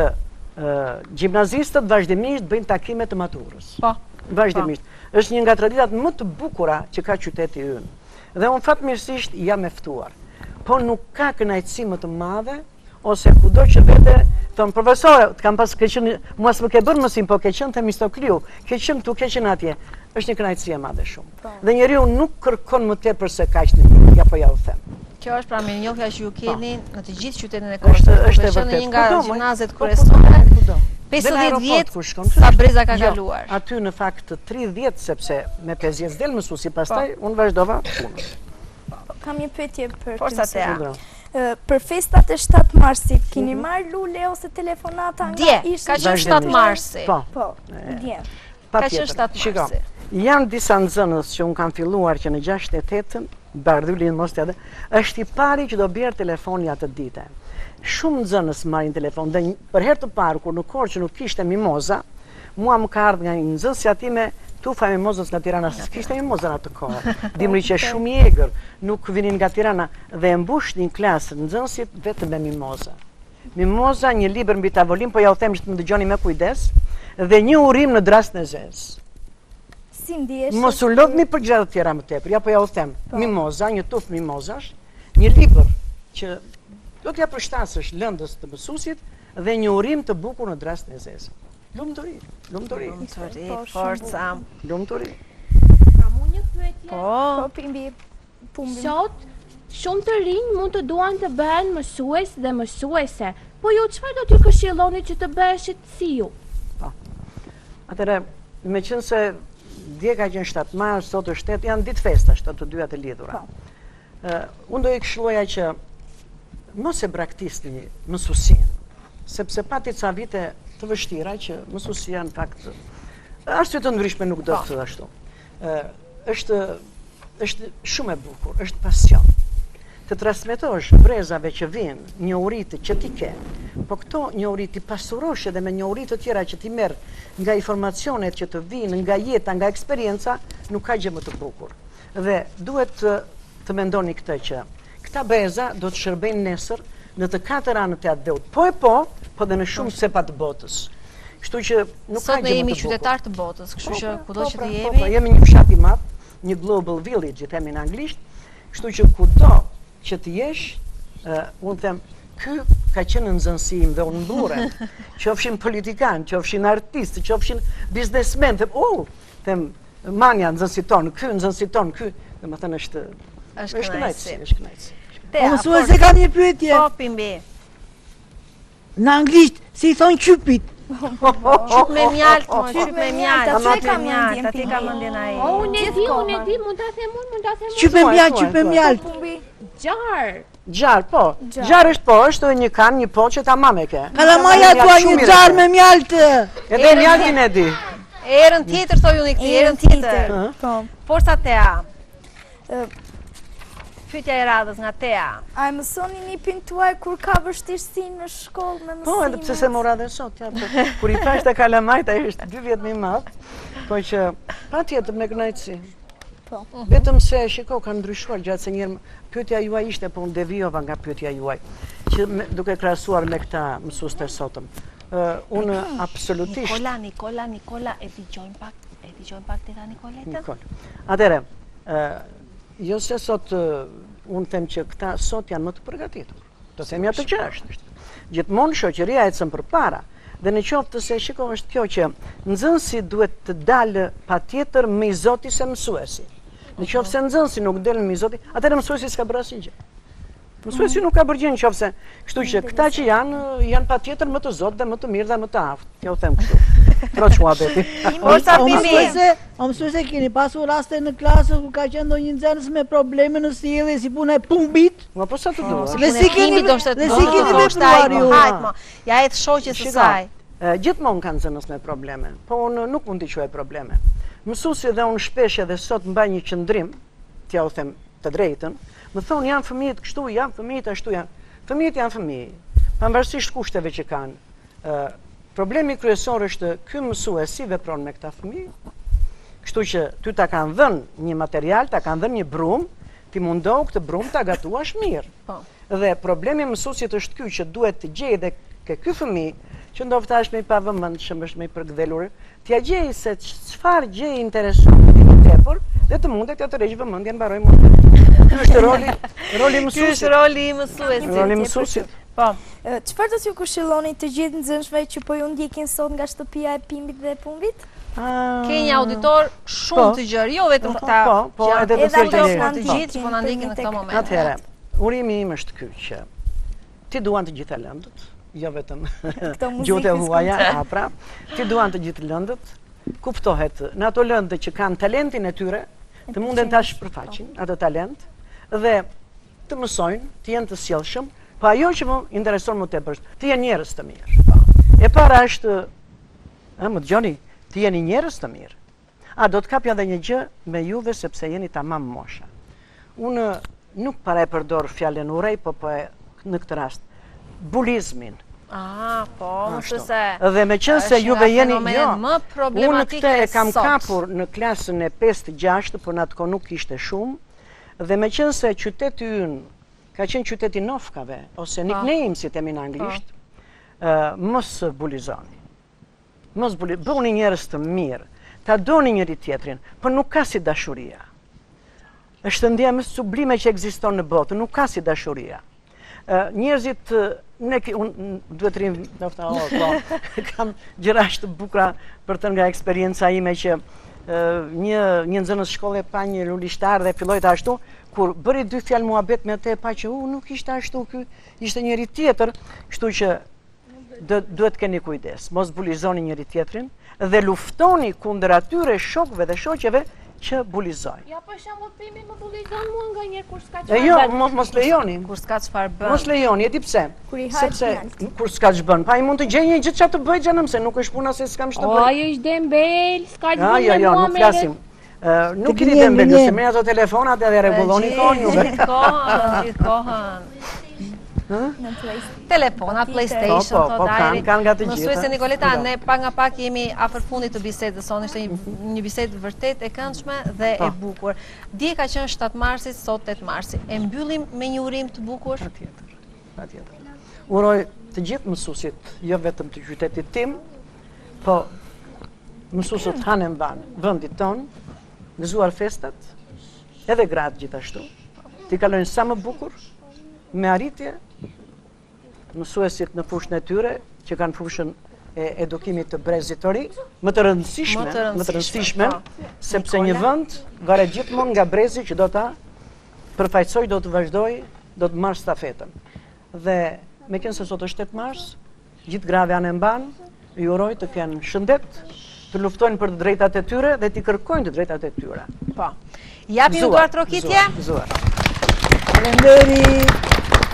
gjimnazistët vazhdimisht bëjnë takime të maturës. Po. Vazhdimisht. Është një nga traditat më të bukura që ka qyteti ynë. Dhe unë fatmirësisht jam e ftuar. Po nuk ka kënaqësi më të madhe ose kudo që vete thonë profesore, të kam pas ke qenë, mua s'më ke bërë mësim, po ke qenë Themistokliu, ke qenë këtu, ke qenë atje. Është një kënaqësi e madhe shumë. Dhe njeriu nuk kërkon më tepër se kaq në jetë, ja po ja u them. Kjo është pra mirënjohja që ju keni në të gjithë qytetin e Korçës. Është në një nga gjimnazet kryesore. kryesore. 50 vjet sa breza ka kaluar. Aty në fakt 30 sepse me 5 vjet del mësuesi, pastaj unë vazhdova punën. Kam një pyetje për ty. Për festat e 7 marsit, keni marrë lule ose telefonata nga Dje, ka qenë 7 marsi. Po, dje. Ka qenë 7 marsi. Janë disa nxënës që unë kam filluar që në 68-ën, Bardhyllin mos t'ja dhe, është i pari që do bjerë telefoni atë dite. Shumë nxënës marrin telefon, dhe për herë të parë, kur në Korçë nuk kishte mimoza, mua më ka ardhur nga një nxënësja time tufa mimozës nga Tirana, s'kishte mimozën atë kohë. Dimri që shumë i egër, nuk vinin nga Tirana dhe mbushnin klasën nxënësit vetëm me mimoza. Mimoza, një libër mbi tavolin, po ja u them që të më dëgjoni me kujdes, dhe një urim në drast në zezë. Si ndihesh? Mos u lodhni për gjëra të tjera më tepër, ja po ja u them. Mimoza, një tufë mimozash, një libër që do t'ja përshtasësh lëndës të mësuesit dhe një urim të bukur në drast në zezë. Lumturi, lumturi. Lumturi, forca. Lumturi. Kam unë një pyetje. Po, Pimbi. Sot, shumë të rinj mund të duan të bëhen mësues dhe mësuese, po ju çfarë do t'ju këshilloni që të bëheshit si ju? Po. Atëre, me qenë se dje ka qenë 7 mars, sot është 8, janë ditë festash të dyja të lidhura. Unë do i këshilloja që mos e braktisni mësuesinë, sepse pati ca vite të vështira që mësuesia në fakt arsye të ndryshme nuk do të ashtu. Është shumë e bukur, është pasion. Të transmetosh brezave që vinë, njohuritë që ti ke, po këto njohuri ti pasurosh edhe me njohuri të tjera që ti merr nga informacionet që të vinë, nga jeta, nga eksperienca, nuk ka gjë më të bukur. Dhe duhet të mendoni këtë që këta breza do të shërbejnë nesër në të 4 anët e atë dheut. Po dhe në shumë sepa të botës. Kështu që nuk ka gjë më të bukur. Sot ne jemi qytetar të botës, kështu që kudo që të jemi. Po, jemi një fshat i madh, një global village, i themi në anglisht. Kështu që kudo që të jesh, unë them, ky ka qenë nxënësim dhe unë mburem. Qofshin politikan, qofshin artistë, qofshin biznesmen, them, manja nxënësit tonë, ky nxënësit tonë, ky, domethënë është kënaqësi. Mësuese, kam një pyetje. Po, Pimbi. Në anglisht, si thonë qypit, Qyp me mjalt, qyp me mjalt. Aty ka mendjen. Aty ka mendjen ai. Unë e di, mund ta them unë. Qyp me mjalt. Gjar. Gjar, po. Gjar është po, është një kan, një po që ta mame ke. Kalamaja tua një gjar me mjalt. Edhe mjaltin e di. Erën tjetër thoj unë këtij, erën tjetër. Po. Forca Tea. Ë, Pyetja e radhës nga Tea. A e mësoni nipin tuaj kur ka vështirësi në shkollë me mësimet? Po, edhe pse se mora dhe sot, ja, po. Kur I thash te Kalamajt, ai është 2 vjet më I madh, po që patjetër me kënaqësi. Po. Vetëm se shiko kanë ndryshuar gjatë se njëherë pyetja juaj ishte, po unë devijova nga pyetja juaj, që duke krahasuar me këta mësuestë të sotëm. Unë absolutisht Nikola, e dëgjojmë pak Teta Nikoletën? Nikol. Atëre, jo se sot unë them që këta sot janë më të përgatitur. Të themja të që është. Gjithmonë shoqëria ecën përpara. Dhe në qoftë se shiko është kjo që nxënësi duhet të dalë patjetër me I zoti se mësuesi. Në qoftë se nxënësi nuk del me I zoti, atëherë mësuesi s'ka bërë asgjë. Mësuesi nuk ka bërë gjë në qoftë se, kështu që këta që janë patjetër më të zotë dhe më të mirë dhe më të aftë. Ja u them kështu. Troç muhabeti. Forca Pimbi. O mësuese keni pasur raste në klasë ku ka qenë ndonjë nxënës me probleme në sjellje si puna e pumbit? Po sa të duash. Dhe si keni vepruar ju? Hajt mo. Ja et shoqes së saj. Gjithmonë kanë nxënës me probleme, po unë nuk mund t'i quaj probleme. Mësuesi dhe unë shpesh edhe sot mbaj një qëndrim, t'ja u them të drejtën, më thonë janë fëmijët kështu, janë fëmijët ashtu janë. Fëmijët janë fëmijë, pavarësisht kushteve që kanë. Problemi kryesor është ky mësues si vepron me këta fëmijë. Kështu që ty ta kanë dhënë një material, ta kanë dhënë një brumë, ti mundohu këtë brumë ta gatuash mirë. Dhe problemi I mësuesit është ky që duhet të gjejë dhe ky fëmijë që ndofta është me I pavëmendshëm, është me I përgdhelur, t'ja gjej se çfarë gjej interesuar I tepër dhe të mundet të rregjë vëmendjen mbaroj mund. Ky është roli mësuesit. Ky është roli I mësuesit. Roli I mësuesit. Po. Çfarë do t'ju këshilloni të gjithë nxënësve që po ju ndjekin sot nga shtëpia e Pimbit dhe Pumbit? Ke një auditor shumë të gjerë, jo vetëm këta. Po, edhe të tjerë të gjithë që po na ndjekin në këtë moment. Atëherë, urimi im është ky që ti duan të gjitha lëndët, jo vetëm gjuhët e huaja, pra, ti duan të gjithë lëndët, kuptohet në ato lëndë që kanë talentin e tyre, të munden ta shpërfaqin atë talent dhe të mësojnë, të jenë të sjellshëm, po ajo që më intereson më tepër është të jenë njerëz të mirë. E para është, më dëgjoni, të jeni njerëz të mirë. Do të kapja edhe një gjë me juve sepse jeni tamam mosha. Unë nuk para e përdor fjalën urej, po në këtë rast bulizmin. Po, mësuese. Dhe me qenë se juve jeni më problematike unë këtë e kam kapur në klasën e 5-6, por në atë kohë nuk ishte shumë, dhe me qenë se qyteti ynë ka qenë qyteti nofkave, ose nickname si themi në anglisht, mos bulizoni. Bëni njerëz të mirë, ta doni njëri tjetrin, por nuk ka si dashuria. Është ndjenja më sublime që ekziston në botë, nuk ka si dashuria. Njerëzit, unë duhet rrim, kam gjëra të bukura për të nga eksperienca ime që një nxënës shkolle pa një lulishtar dhe filloi të ashtu, kur bëri 2 fjalë muhabet me atë pa që nuk ishte ashtu, ky ishte njëri tjetër, kështu që duhet keni kujdes, mos bulizoni njëri tjetrin dhe luftoni kundër atyre shokëve dhe shoqeve që bulizojnë. Ja, për shembull, Pimbi më bulizon mua nganjëherë kur s'ka çfarë. Jo, mos lejoni. Kur s'ka çfarë bën. Mos lejoni, e di pse? Sepse kur s'ka ç'bën, pa I mund të gjej një gjë çfarë të bëj xhanëm se nuk është puna se s'kam ç'të bëj. Ai është dembel, s'ka gjë me Jo, mua. nuk flasim. Nuk jeni dembel, se merr ato telefonat edhe rregulloni kohën juve. Gjithkohën. Telefona, PlayStation, kanë nga të gjitha. Mësuese Nikoleta, ne pa nga pak jemi afër fundit të bisedës sonë, ishte një bisedë vërtet e këndshme dhe e bukur. Dje ka qenë 7 marsi, sot 8 marsi. E mbyllim me një urim të bukur? Patjetër. Uroj të gjithë mësuesit, jo vetëm të qytetit tim, po mësuesët hanë mban vendit ton, gëzuar festat, edhe gratë gjithashtu. Ti kalojnë sa më bukur, me arritje, mësuesit në fushën e tyre, që kanë fushën e edukimit të brezit të ri, më të rëndësishme, sepse një vend varet gjithmonë nga brezi që do ta përfaqësoj, do të vazhdoj, do të marrë stafetën. Dhe me qenë se sot është 8 mars, gjithë grave janë e mban, ju uroj të kenë shëndet, të luftojnë për të drejtat e tyre dhe t'i kërkojnë të drejtat e tyre. Po. Japim duar trokitje. Gëzuar. Faleminderit.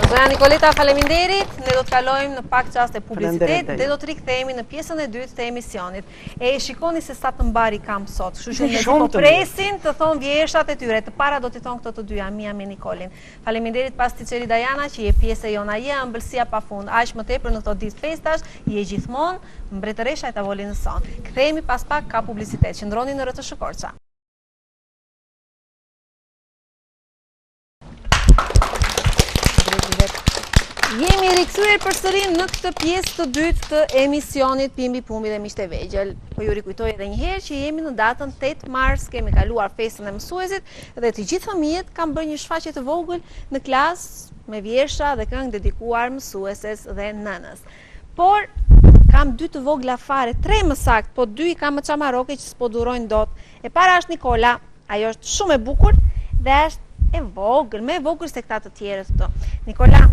Zonja Nikoleta, faleminderit. Ne do të kalojmë në pak çaste publicitet Faleminderit. dhe do të rikthehemi në pjesën e dytë të emisionit. E shikoni se sa të mbari kam sot. Kështu që ne Shumë po të presin të thonë vjeshtat e tyre. Të para do t'i thonë këto të dyja, Mia me Nikolin. Faleminderit pastiçeri Dajana që je pjesë e jona, je ëmbëlsia pafund. Aq më tepër në këto ditë festash, je gjithmonë mbretëresha e tavolinës son. Kthehemi pas pak, ka publicitet. Qëndroni në RTV Korça. Jemi rikthyer përsëri në këtë pjesë të dytë të emisionit Pimbi Pumbi dhe Miqtë e Vegjël. Po ju rikujtoj edhe një herë që jemi në datën 8 mars, kemi kaluar festën e mësuesit dhe të gjithë fëmijët kanë bërë një shfaqje të vogël në klasë me vjersha dhe këngë dedikuar mësueses dhe nënës. Por kam 2 të vogla fare, 3 më sakt, po 2 i kam më çamaroke që s'po durojnë dot. E para është Nikola, ajo është shumë e bukur dhe është e vogël, më e vogël se këta të tjerët këto. Nikola,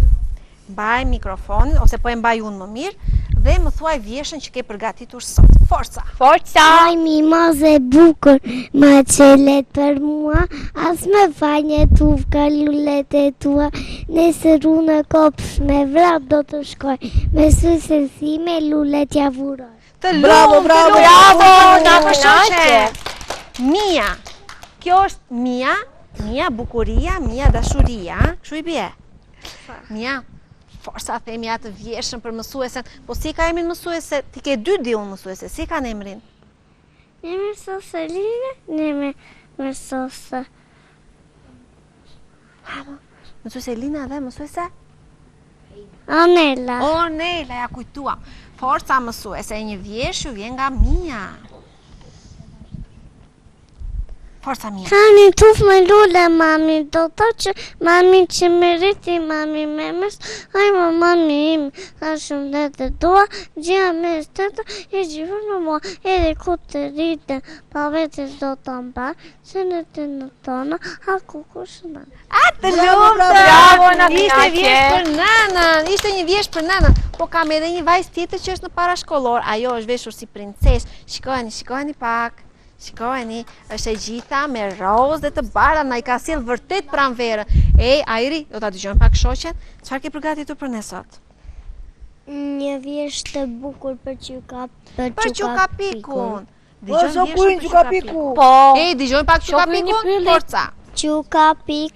mbaj mikrofonin, ose po e mbaj unë më mirë, dhe më thuaj vjeshën që ke përgatitur sot. Forca! Forca! Aj mi moze bukur, ma qelet për mua, as me fanje tufka lullet e tua, nëse rune kopsh me vrat do të shkoj, me sëse si me lullet javuroj. Të Bravo, lumë, bravo, të lumë, bravo, na na përshënqe. Mia, kjo është Mia, Mia bukuria, Mia dashuria, kështu i bie. Mia, forca themi atë vjeshën për mësuesen, po si ka emrin mësuese? Ti ke 2 diun mësuese, si ka emrin? Ne me sose line, ne me sose. Mësuese Lina dhe mësuese? Anela. Ornela, ja kujtuam. Forca mësuese e një vjesh ju vjen nga Mia. Forca Mia. Tani tuf me lule, mami, do të që mami që me riti, mami me mes, hajma mami im, ka shumë dhe të dua, gjia me steta, e gjithë në mua, edhe ku të rite, pa vetës do të mbar, se në të në tona, ha ku kushëna. Të Bravo, lumë, bravo, na ishte knaqe. vjesh për nënën, ishte një vjesh për nënën, po kam edhe një vajzë tjetër që është në parashkollor, ajo është veshur si princesh, shikojeni pak. Shikojeni, është e gjitha me rozë dhe të bardha, na i ka sjell vërtet pranverën. Ajri, do ta dëgjojmë pak shoqen, çfarë ke përgatitur për ne sot? Një vjesh të bukur për Për Çukapikun. O, so kuin Çukapiku. Po, Dëgjojmë pak Shoku i një Çukapikun, pyllit. forca. Çukapik,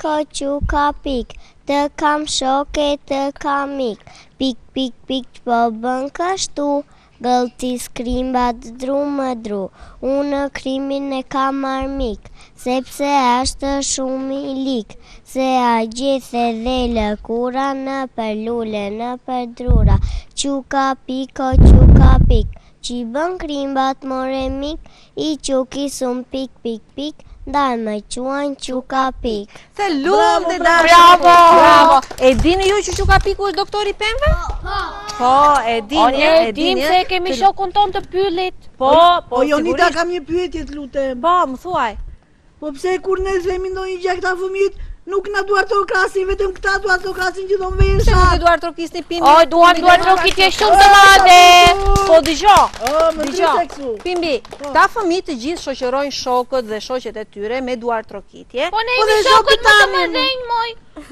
të kam shoke, të kam mik, pik, po bën kështu, gëllti skrimbat dru më dru, unë krimin e kam armik, sepse ashtë shumë i lik, se a gjithë dhe lëkura në për lule, në për drura, Çukapik, që bën krimbat more mik, i quki sum pik, dalë më quan Çukapik. Se lumë dhe dashur. Bravo. E dini ju që Çukapiku është doktori pemëve? Po, e dini. o ne dim se kemi shokun ton të pyllit. Po, Po Jonita, sigurisht. kam një pyetje të lutem. Po, më thuaj. Po pse kur ne themi ndonjë gjë këta fëmijët, nuk na duar të krasin, vetëm këta duar të krasin që do Pse nuk vesha. e duar trokisni Pimbi? O, duan trokitje shumë të madhe. Po dëgjoj. Më Dëgjoj, dëgjoj kështu. Pimbi, ta fëmijë të gjithë shoqërojnë shokët dhe shoqet e tyre me duar trokitje. Po ne Po jemi dhe shokët shokët më të tanë, mëdhenj, moj.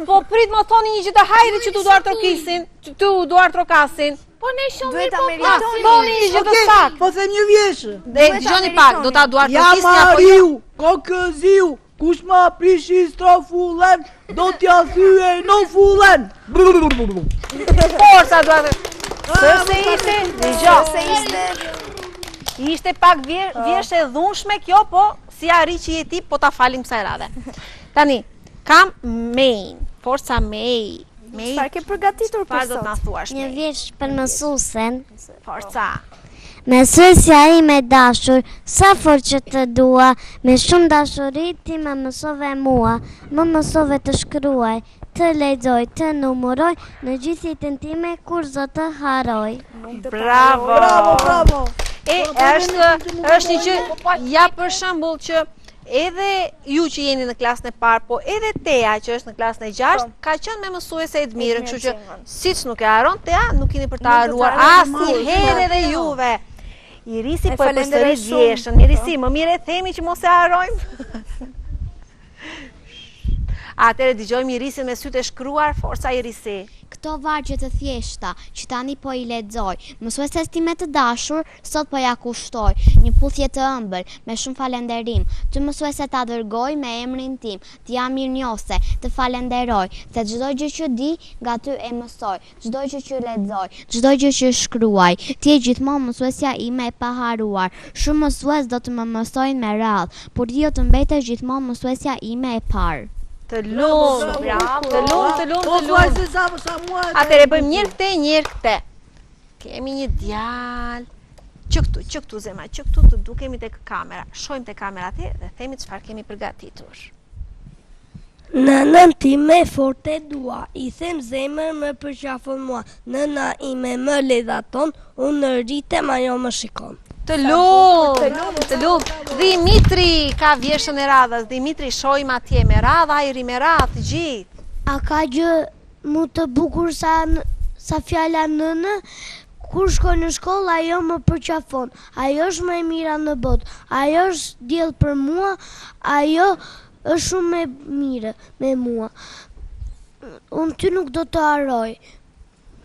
Po prit më thoni një gjë të hajrit që tu duar trokisin, tu duar trokasin. Po ne shumë Duhet mirë ta po meritoni. Thoni një gjë të Okej, saktë. po them një vjeshë. Dhe dëgjoni pak, do ta duar Ja trokisni apo jo? Mariu, kokëziu, kush ma prishi strofullen, do t'ja thyej në fullen. Forca duar. Sërse ishte, dëgjoj. Se ishte Ishte pak vjeshe e dhunshme kjo, po si arri që je ti, po ta falim kësaj radhe. Tani, kam Main, forca May. çfarë ke përgatitur për Çfarë do të na sot? thuash? Një May? vjesh për mësuesen, Forca. mësuesja ime dashur, sa for që të dua, me shumë dashuri ti më mësove mua, më mësove të shkruaj, të lexoj, të numëroj, në gjithë jetën time kur zot të haroj. Bravo. Bravo. Është një që, ja për shembull që edhe ju që jeni në klasën e parë, po edhe Teja që është në klasën e 6, ka qenë me mësuese e të mirë, kështu që siç nuk e haron Teja, nuk keni për ta haruar asnjëherë edhe juve. Irisi po e përsërit vjeshën. Irisi, më mire themi që mos e harojmë. Atëre dëgjojmë Irisin me sytë e shkruar, forca Irisi. Këto vargje të thjeshta që tani po i lexoj, mësueses time të dashur, sot po ja kushtoj një puthje të ëmbël me shumë falenderim. Ty mësuese ta dërgoj me emrin tim, të jam mirënjohëse, të falenderoj, se çdo gjë që di nga ty e mësoj, çdo gjë që lexoj, çdo gjë që shkruaj. Ti je gjithmonë mësuesja ime e paharuar. Shumë mësues do të më mësojnë me radhë, por ti do të mbetesh gjithmonë mësuesja ime e parë. Të lumë, të lumë. Atëre bëjmë njërë këte, njërë këte. Kemi një djalë. Që këtu zema, që këtu të dukemi të kamera. Shojmë të kamera te dhe themi çfarë kemi përgatitur. Nënën time forte dua, i them zemër më përqafon mua. Nëna ime më ledhaton, unë në rritem ajo më shikon. Të lumë. Dimitri ka vjeshën e radhës. Dimitri, shojmë atje me radhë, ajri me radhë, të gjithë. A ka gjë mu të bukur sa fjala nënë? Kur shkoj në shkollë, ajo më përqafon. Ajo është më e mira në botë. Ajo është diell për mua. Ajo është shumë e mirë me mua. Unë ty nuk do të haroj.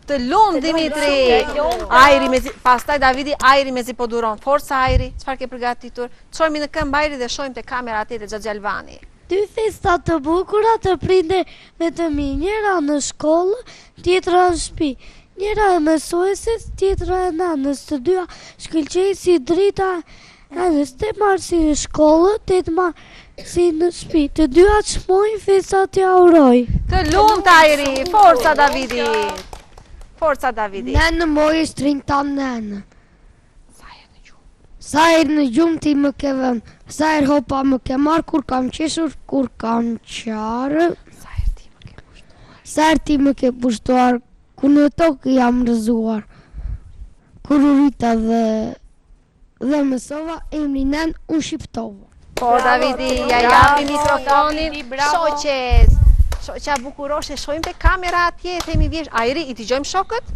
Të lumë, Dimitri. Ajri me zi, pastaj Davidi, ajri me zi po duron. Forca ajri, çfarë ke përgatitur? Çojmë në këmbë ajri dhe shojmë te kamera atje te Xhaxhalvani. Dy festa të bukura të prindërve të mi, njëra në shkollë, tjetra në shtëpi. Njëra e mësueses, tjetra e nanës, të dyja shkëlqej si drita nanës, 8 marsi në shkollë, 8 marsi në shtëpi. Të dyja çmojnë festat e uroj. Të lumë, Tajri, forca Davidi. Forca Davidi. Nënë mojë strinj ta nënë. Sa herë në gjumë ti më ke vënë, sa herë hopa më ke marrë, kur kam qeshur, kur kam qarë. Sa herë ti më ke pushtuar, ku në tokë jam rëzuar. Kur u rita dhe mësova, emri nënë unë shqiptova. Po, Davidi, ja japi mikrofonin shoqes. Shoqja bukuroshe, shojmë te kamera atje, themi vjesh. Ajri, i t'i gjojmë shokët?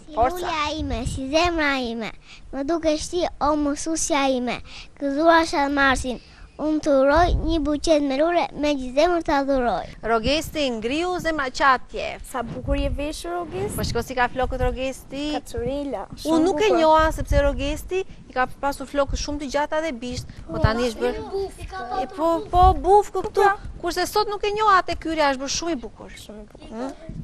Si ulja ime, si zemra ime, më duke shti o mësusja ime, gëzuar Shalmarsin, unë të uroj një buqet me lule me gjithë zemër të adhuroj. Rogesti, ngriu zemra qatje. Sa bukur je veshur Rogesti. Po shko si ka flokët Rogesti. Kaçurila. Unë nuk e njoha sepse Rogesti i ka pasur flokët shumë të gjata dhe bisht, po tani është bërë. Po buf këtu. Kurse sot nuk e njoha atë kyrja, është bërë shumë i bukur.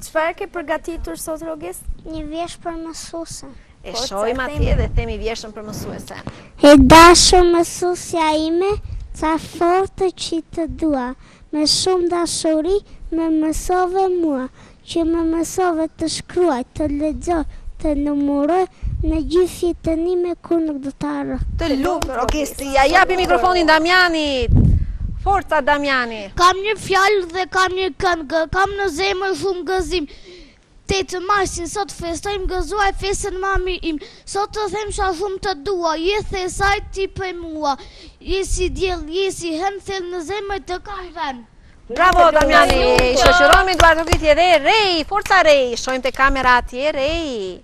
Çfarë ke përgatitur sot Rogesti? Një vjesh për mësuesen. E shojmë atje dhe themi vjeshën për mësuesen. E dashur mësusja ime, sa fortë që të dua, me shumë dashuri me mësove mua, që me mësove të shkruaj, të lexoj, të numëroj në gjithë jetën ime kur nuk do të harroj. Të lumë, Rogesti, ja japi mikrofonin Damjanit. Forca Damjani. Kam një fjalë dhe kam një këngë, kam në zemër shumë gëzim. 8 marsin sot festojmë, gëzuaj festën mami im. Sot të them sa shumë të dua, je thesaj ti për mua. Je si diell, je si hën, thellë në zemër të kam vend. Bravo Damjani, shoqërohemi Eduardo Gritje dhe Rej, forca Rej, shojmë te kamera atje Rej.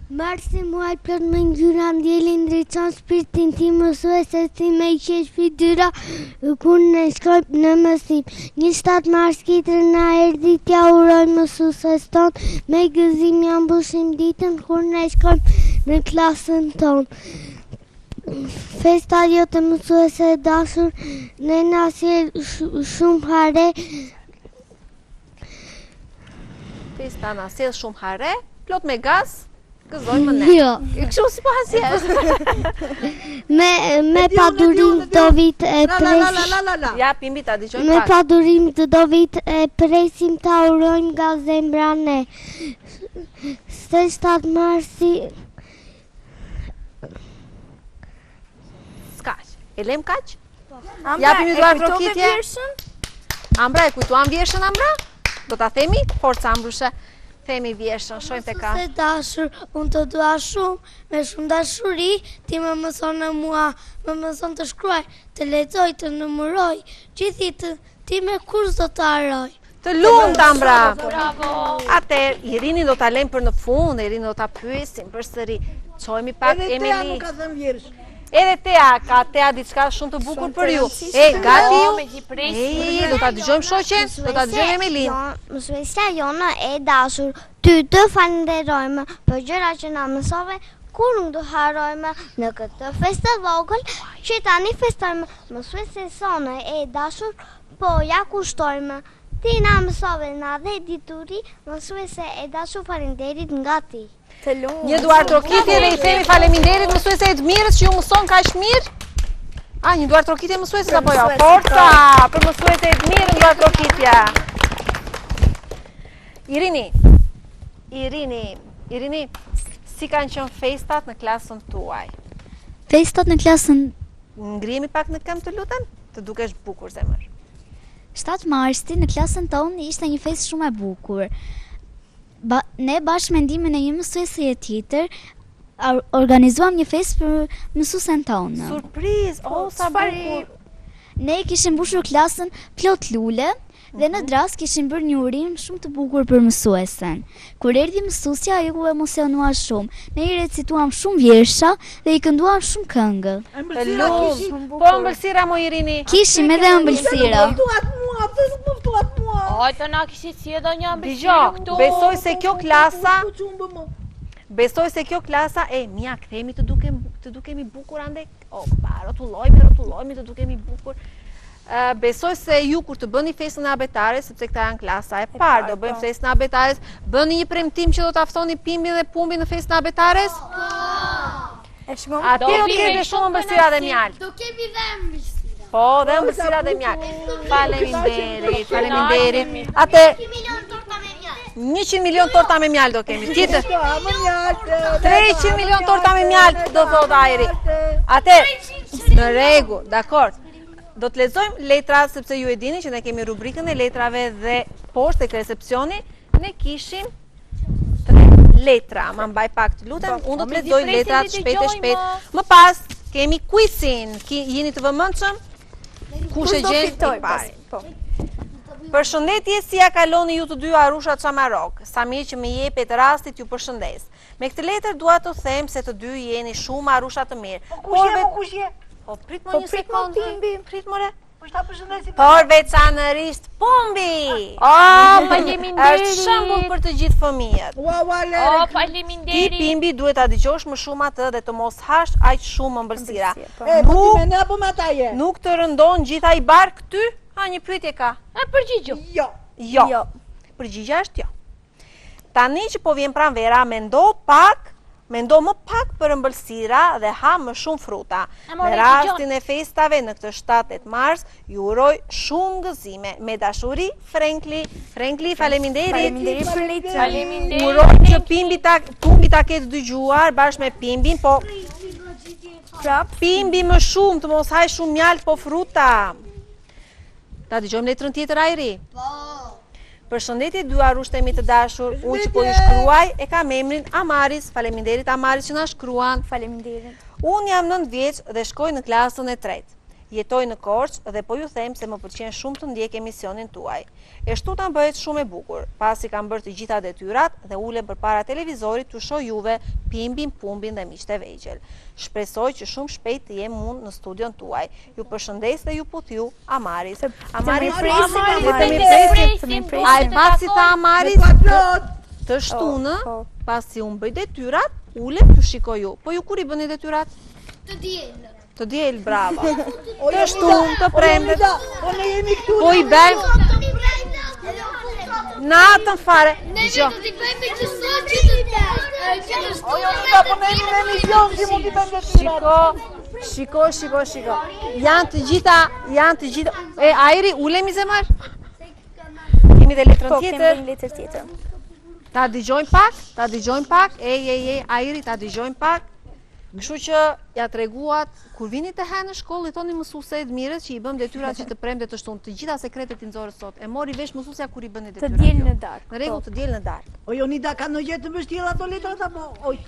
Marsi muaj plot me ngjyra ndjelin ndriçon shpirtin tim mësuese si me i qesh fytyra kur ne shkojmë në mësim. 27 mars kitër na erdhi t'ja uroj mësueses ton, me gëzim ja mbushim ditën kur ne shkojmë në klasën ton. Festa jote mësuese e dashur, ne na sjell shumë hare. Festa na sjell shumë hare, plot me gaz. Gëzojmë ne. Jo. Kështu si po hasjesh. Me padurim do vit e presim. Ja, pimbi ta dëgjojmë. Me padurim do vit e presim ta urojmë nga zemra ne. 7 marsi. Skaq. E lem kaq? Ja, pimbi Eduardo Gritje. Ambra, e kujtuam vjeshën Ambra? Do ta themi? Forca Ambrushe. Themi vjeshën, shojmë te ka. Se dashur, unë të dua shumë, me shumë dashuri, ti më mëson në mua, më mëson të shkruaj, të lexoj, të numëroj, gjithë ti me kurs do të harroj. Të lumt Ambra. Bravo. Atëherë, Irinin do ta lëm për në fund, Irinin do ta pyesim përsëri. Çojmë pak Edhe Tea Emili. nuk ka thënë vjersh. Edhe Tea, ka Tea diçka shumë të bukur për ju. Gati ju? me gjipres. Do ta dëgjojmë shoqen, do ta dëgjojmë Emilin. Mësuesja jona e dashur, ty të falenderojmë për gjëra që na mësove, kur nuk do harojmë në këtë festë vogël, që tani festojmë. Mësuesja sonë e dashur, po ja kushtojmë. Ti na mësove na dhe dituri, mësuese e dashur, faleminderit nga ti. Një duar trokitje dhe i themi faleminderit mësuese e të mirës që ju mëson kaq mirë. Një duar trokitje mësueses apo jo? Forca për mësuese e të mirë, një duar trokitja. Irini, si kanë qenë festat në klasën tuaj? Festat në klasën Ngrihemi pak në këmbë të lutem, të dukesh bukur zemër. 7 marsi në klasën tonë ishte një festë shumë e bukur. Ne bashkë me ndihmën e një mësuese tjetër organizuam një festë për mësuesen tonë. Surprizë, sa bukur. Ne kishim mbushur klasën plot lule dhe në dras kishim bërë një urim shumë të bukur për mësuesen. Kur erdhi mësuesja, ai u emocionua shumë. Ne i recituam shumë vjersha dhe i kënduam shumë këngë. Po ëmbëlsira mo Irini. Kishim edhe ëmbëlsira. O, të na kishit si edhe një Dgjoj, besoj se kjo klasa mia kthemi të dukemi bukur ande. Rrotullojmi të dukemi bukur. Besoj se ju kur të bëni festën e abetares, sepse këta janë klasa e parë, do bëjmë festën e abetares, bëni një premtim që do të aftoni Pimbin dhe Pumbin në festën e abetares? Aty do kemi shumë ëmbëlsira dhe mjaltë. Do kemi dhe ëmbëlsira. Po, dhe ëmbëlsira dhe mjaltë. Faleminderit. Atë 100 milion torta me mjaltë do kemi. Tjetër. 300 milion torta me mjaltë do thot Ajri. Atë në rregull, dakor. Do të lexojmë letra sepse ju e dini që ne kemi rubrikën e letrave dhe poshtë tek recepcioni ne kishim 3 letra. Ma mbaj pak të lutem, unë do të lexoj letrat shpejt. Më pas kemi quizin. Jeni të vëmendshëm? Kush e gjen i pari? Përshëndetje, si ja kaloni ju të dy Arusha Çamarok. Sa mirë që më jepet rastit ju përshëndes. Me këtë letër dua të them se të dy jeni shumë Arusha të mirë. Kush je? Po prit më një sekondë. Prit more. Po ta përshëndesim. Por veçanërisht Pumbi. Faleminderit. Është shembull për të gjithë fëmijët. Ti Faleminderit. Pimbi duhet ta dëgjosh më shumë atë dhe të mos hash aq shumë ëmbëlsira. Po ti me ne apo me ata je? Nuk të rëndon gjitha i bar këty? Një pyetje ka. Përgjigjo. Jo. Përgjigja është jo. Tani që po vjen pranvera, mendo më pak për ëmbëlsira dhe ha më shumë fruta. Në rastin e festave në këtë 7-8 mars, ju uroj shumë gëzime. Me dashuri, Frenkli. Frenkli, faleminderit. Faleminderit. Uroj që Pumbi ta ketë dëgjuar bashkë me Pimbin, po Pimbi më shumë, të mos haj shumë mjaltë, po fruta. Ta dëgjojmë letrën tjetër Ajri? Përshëndetje dy Arushtë të dashur, unë që po ju shkruaj e kam emrin Amaris, faleminderit Amaris që na shkruan. Faleminderit. Unë jam 9 vjeç dhe shkoj në klasën e 3. Jetoj në Korçë dhe po ju them se më pëlqen shumë të ndjek emisionin tuaj. E shtuta bëhet shumë e bukur, pasi kam bërë të gjitha detyrat dhe ulem përpara televizorit të shoh juve, Pimbin, Pumbin dhe miqtë e vegjël. Shpresoj që shumë shpejt të jem unë në studion tuaj. Ju përshëndes dhe ju puthiu Amaris. Amaris, a e pasi ta Amaris të shtunë, pasi unë bëj detyrat, ulem të shikoj ju. Po ju kur i bëni detyrat? Të diel, bravo. Të shtunë, të premtet. Po i bëjmë natën fare. Dgjoj. Shiko. Janë të gjitha. Ajri, ulemi zemër. Kemi dhe letrën tjetër. Ta dëgjojmë pak. Ej, Ajri, ta dëgjojmë pak. Kështu që ja treguat, kur vini të herë në shkollë, i thoni mësuese Edmirës që i bëm detyrat që të premte të shtunë, të gjitha sekretet i nxorës sot. E mori vesh mësuesja kur i bëni detyrat. Të diel në darkë. Në rregull, të diel në darkë. O Jonida ka në jetë të vështira ato letrat apo?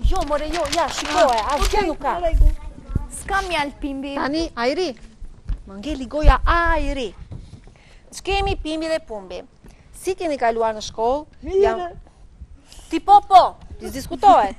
Jo, more, jo, ja, shikoje, asgjë nuk ka. S'ka mjaltë Pimbi. Tani, Ajri, më ngeli goja Ajri. Ç'kemi Pimbi dhe Pumbi? Si keni kaluar në shkollë? Mirë. Ti po, ti diskutohet.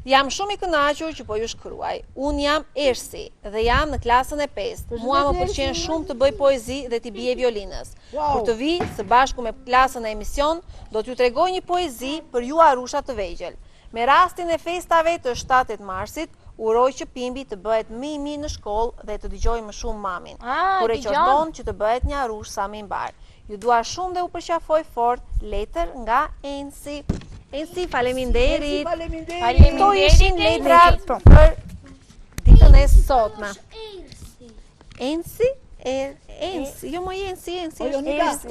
Jam shumë i kënaqur që po ju shkruaj. Unë jam Ersi dhe jam në klasën e 5. Mua më pëlqen shumë të bëj poezi dhe t'i bie violinës. Kur të vi së bashku me klasën e emision, do t'ju tregoj një poezi për ju arusha të vegjël. Me rastin e festave të 7 marsit, uroj që Pimbi të bëhet më i mirë në shkollë dhe të dëgjoj më shumë mamin. Kur e qofton që të bëhet një arush sa më i mbar. Ju dua shumë dhe u përqafoj fort. Letër nga Ensi. Ensi, faleminderit. Këto ishin letrat për ditën e sotme. Ensi? Ensi, jo më Ensi,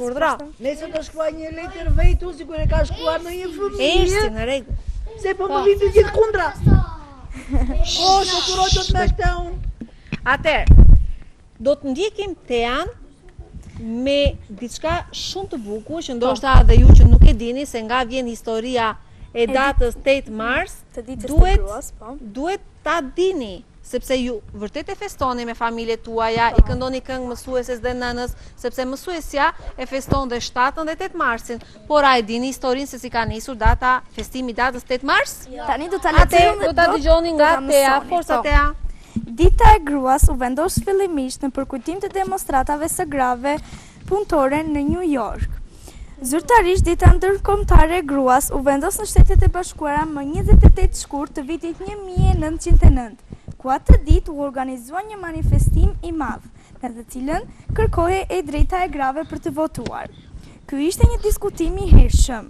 urdhra. Nëse të shkruaj një letër vetu, si kur e ka shkruar në një fëmijë. Ensi, në rregull. Se po më vitë gjithë kundra. Që kuroj do të me shte unë. Atëherë, do të ndjekim Tean me diçka shumë të bukur që ndoshta edhe ju që nuk e dini se nga vjen historia e datës 8 mars, duhet ta dini, sepse ju vërtet e festoni me familjet tuaja, i këndoni këngë mësueses dhe nënës, sepse mësuesja e feston dhe 7 dhe 8 marsin, por a e dini historinë se si ka nisur data festimi datës 8 mars? Tani do ta lexojmë dhe do ta dëgjoni nga Tea, forca Tea. Dita e gruas u vendos fillimisht në përkujtim të demonstratave së grave punëtore në New York. Zyrtarisht dita ndërkombëtare e gruas u vendos në Shtetet e Bashkuara më 28 shkurt të vitit 1909, ku atë ditë u organizua një manifestim i madh, në të cilën kërkohej e drejta e grave për të votuar. Ky ishte një diskutim i hershëm.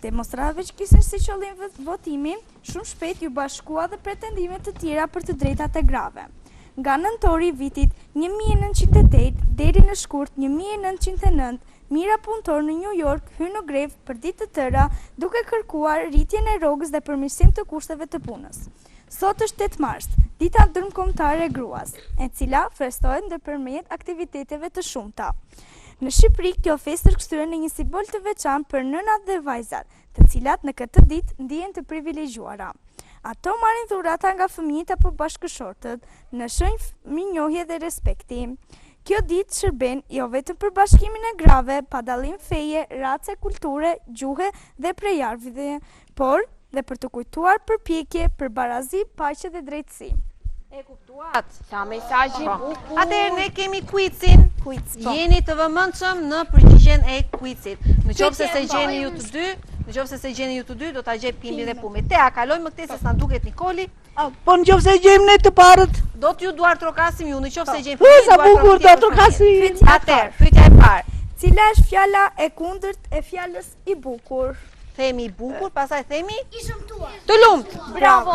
Demonstratëve që kishin si qëllim votimin, shumë shpejt ju bashkua dhe pretendime të tjera për të drejtat e grave. Nga nëntori vitit 1908 deri në shkurt 1909, mira punëtor në New York hyn në grevë për ditë të tëra, duke kërkuar rritjen e rrogës dhe përmirësim të kushteve të punës. Sot është 8 mars, dita ndërkombëtare e gruas, e cila festohet ndërmjet aktiviteteve të shumta. Në Shqipëri, kjo festë është kthyer në një simbol të veçantë për nënat dhe vajzat, të cilat në këtë ditë ndihen të privilegjuara. Ato marrin dhurata nga fëmijët apo bashkëshortët, në shenjë mirënjohje dhe respekti. Kjo ditë shërben jo vetëm për bashkimin e grave, pa dallim feje, race, kulture, gjuhe dhe prejardhje, por dhe për të kujtuar përpjekje për barazi, paqe dhe drejtësi. E kuptuat? Sa mesazhi bukur. Atëherë ne kemi quizin. Jeni të vëmendshëm në përgjigjen e quizit. Në qoftë se se gjeni ju të dy, do ta gjej Pimbi dhe Pumbi. Tea, kalojmë këtë se s'na duket Nikoli. Po në qoftë se gjejmë ne të parët. Do t'ju duar trokasim ju, në qoftë se gjejmë fëmijë. Sa bukur do trokasim. Atëherë, pyetja e parë. Cila është fjala e kundërt e fjalës i bukur? Themi i bukur, pastaj themi i shëmtuar. Të lumt. Bravo.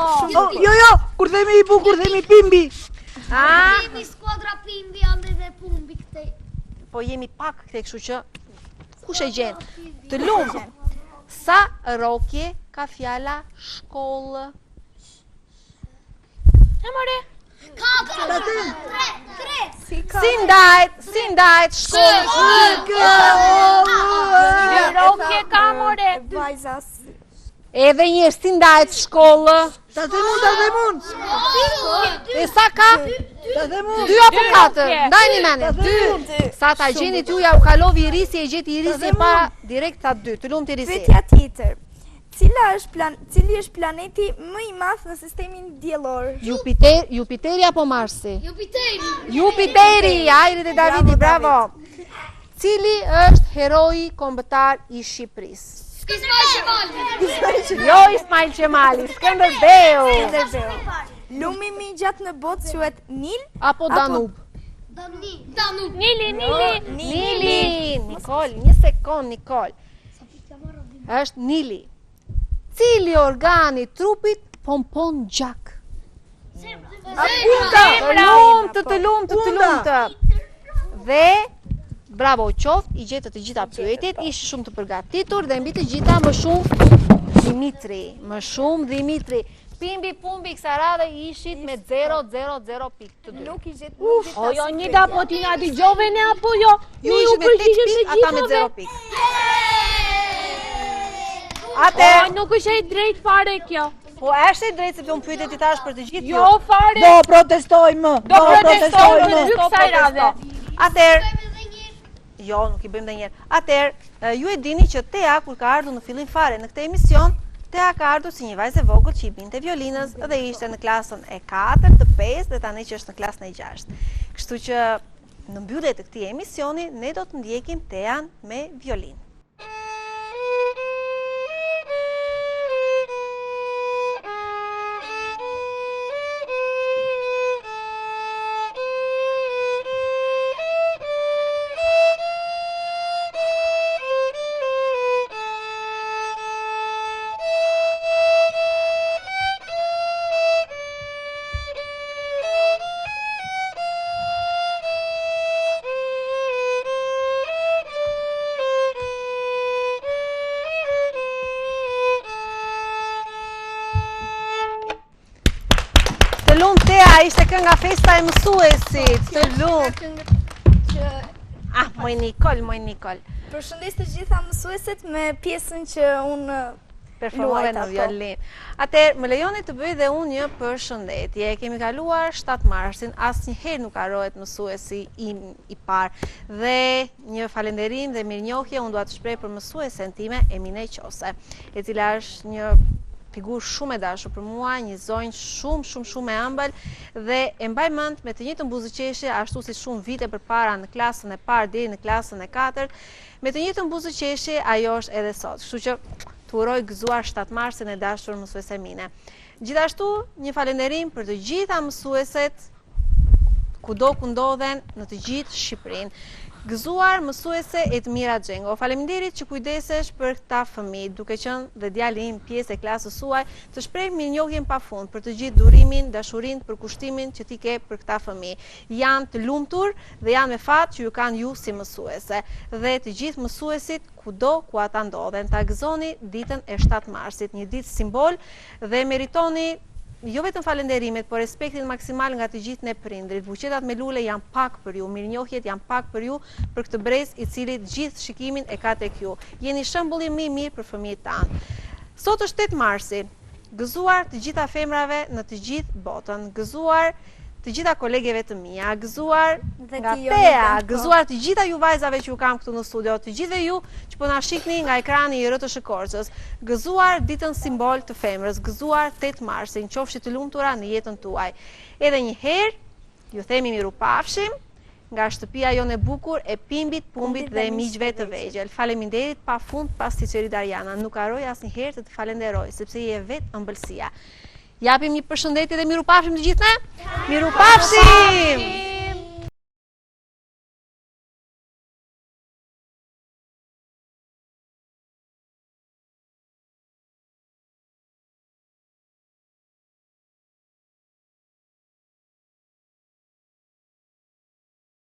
Jo, kur themi i bukur, themi Pimbi. Jemi skuadra Pimbi, ande dhe Pumbi këtej. Po jemi pak këtej, kështu që kush e gjen? Të lumt. Sa rrokje ka fjala shkollë? Amore. Si ndajt shkollë? Rrokje ka more. Vajzas. Edhe një si ndajt shkollë? Ta them unë. E sa ka? Ta them unë. 2 apo 4? Ndajni menin. 2. Sa ta gjenit ju, ja u kalovi i risi, e gjeti i risi pa direkt ta 2. Të lumt i risi. Pyetja tjetër. Cili është planeti më i madh në sistemin diellor? Jupiteri apo Marsi? Jupiteri, ajri dhe Davidi, bravo. Cili është heroi kombëtar i Shqipërisë? Jo Ismail Qemali, Skënderbeu. Lumi më i gjatë në botë quhet Nil apo Danub? Nili. Nikol, një sekond, Nikol. Është Nili. Cili organi trupit pompon gjak? Të lumt. Dhe bravo qoft, i gjetë të gjitha pyetjet, ishte shumë të përgatitur dhe mbi të gjitha më shumë Dimitri. Pimbi Pumbi kësaj radhe ishit me 0-0-0 pikë të dy. Nuk i gjetë. Jo, një da po ti na dëgjove ne apo jo? Ju ishit me 8 pikë, ata me 0 pikë. Nuk është e drejt fare kjo. Po është e drejtë sepse unë pyetet i tash për të gjithë. Jo fare. Do protestojmë. Në dy kësaj radhe. Atëherë, jo, nuk i bëjmë dhe njerë. Atëherë, ju e dini që Tea, kur ka ardhur në fillim fare në këtë emision, Tea ka ardhur si një vajzë e vogël që i binte violinës dhe ishte në klasën e 4, të 5 dhe tani që është në klasën e 6. Kështu që në mbyllje të këtij emisioni ne do të ndjekim Tean me violinë. Ishte kënga festa e mësuesit, të lumë. Moj Nikol. Përshëndes të gjitha mësuesit me pjesën që unë performove në violin. Atëherë, më lejoni të bëj dhe unë një përshëndetje. Kemi kaluar 7 marsin, asnjëherë nuk harohet mësuesi im i parë. Dhe një falenderim dhe mirënjohje unë dua të shpreh për mësuesen time, Emine Qose, e cila është një figur shumë e dashur për mua, një zonjë shumë e ëmbël dhe e mbaj mend me të njëjtën buzëqeshje ashtu si shumë vite përpara në klasën e parë deri në klasën e 4, me të njëjtën buzëqeshje ajo është edhe sot. Kështu që të uroj gëzuar 7 marsin e dashur mësuese mine. Gjithashtu një falënderim për të gjitha mësueset kudo ku ndodhen në të gjithë Shqipërinë. Gëzuar mësuese Edmira Xhengo, faleminderit që kujdesesh për këta fëmijë, duke qenë dhe djali im pjesë e klasës suaj, të shpreh mirënjohjen pafund për të gjithë durimin, dashurinë, përkushtimin që ti ke për këta fëmijë. Janë të lumtur dhe janë me fat që ju kanë ju si mësuese. Dhe të gjithë mësuesit kudo ku ata ndodhen, ta gëzoni ditën e 7 marsit, një ditë simbol dhe meritoni jo vetëm falenderimet, por respektin maksimal nga të gjithë ne prindrit. Buqetat me lule janë pak për ju, mirënjohjet janë pak për ju, për këtë brez i cili gjithë shikimin e ka tek ju. Jeni shembulli më i mirë për fëmijët tanë. Sot është 8 marsi, gëzuar të gjitha femrave në të gjithë botën, gëzuar të gjitha kolegeve të mia, gëzuar nga Tea, gëzuar të gjitha ju vajzave që ju kam këtu në studio, të gjithëve ju që po na shihni nga ekrani i RTS Korçës, gëzuar ditën simbol të femrës, gëzuar 8 marsin, qofshi të lumtura në jetën tuaj. Edhe një herë ju themi mirupafshim nga shtëpia jonë e bukur e Pimbit, Pumbit dhe miqve të vegjël. Faleminderit pafund pastiqeri Dariana, nuk harroj asnjëherë të falenderoj sepse je vetë ëmbëlsia. Japim një përshëndetje dhe mirupafshim të gjithë ne? Mirupafshim!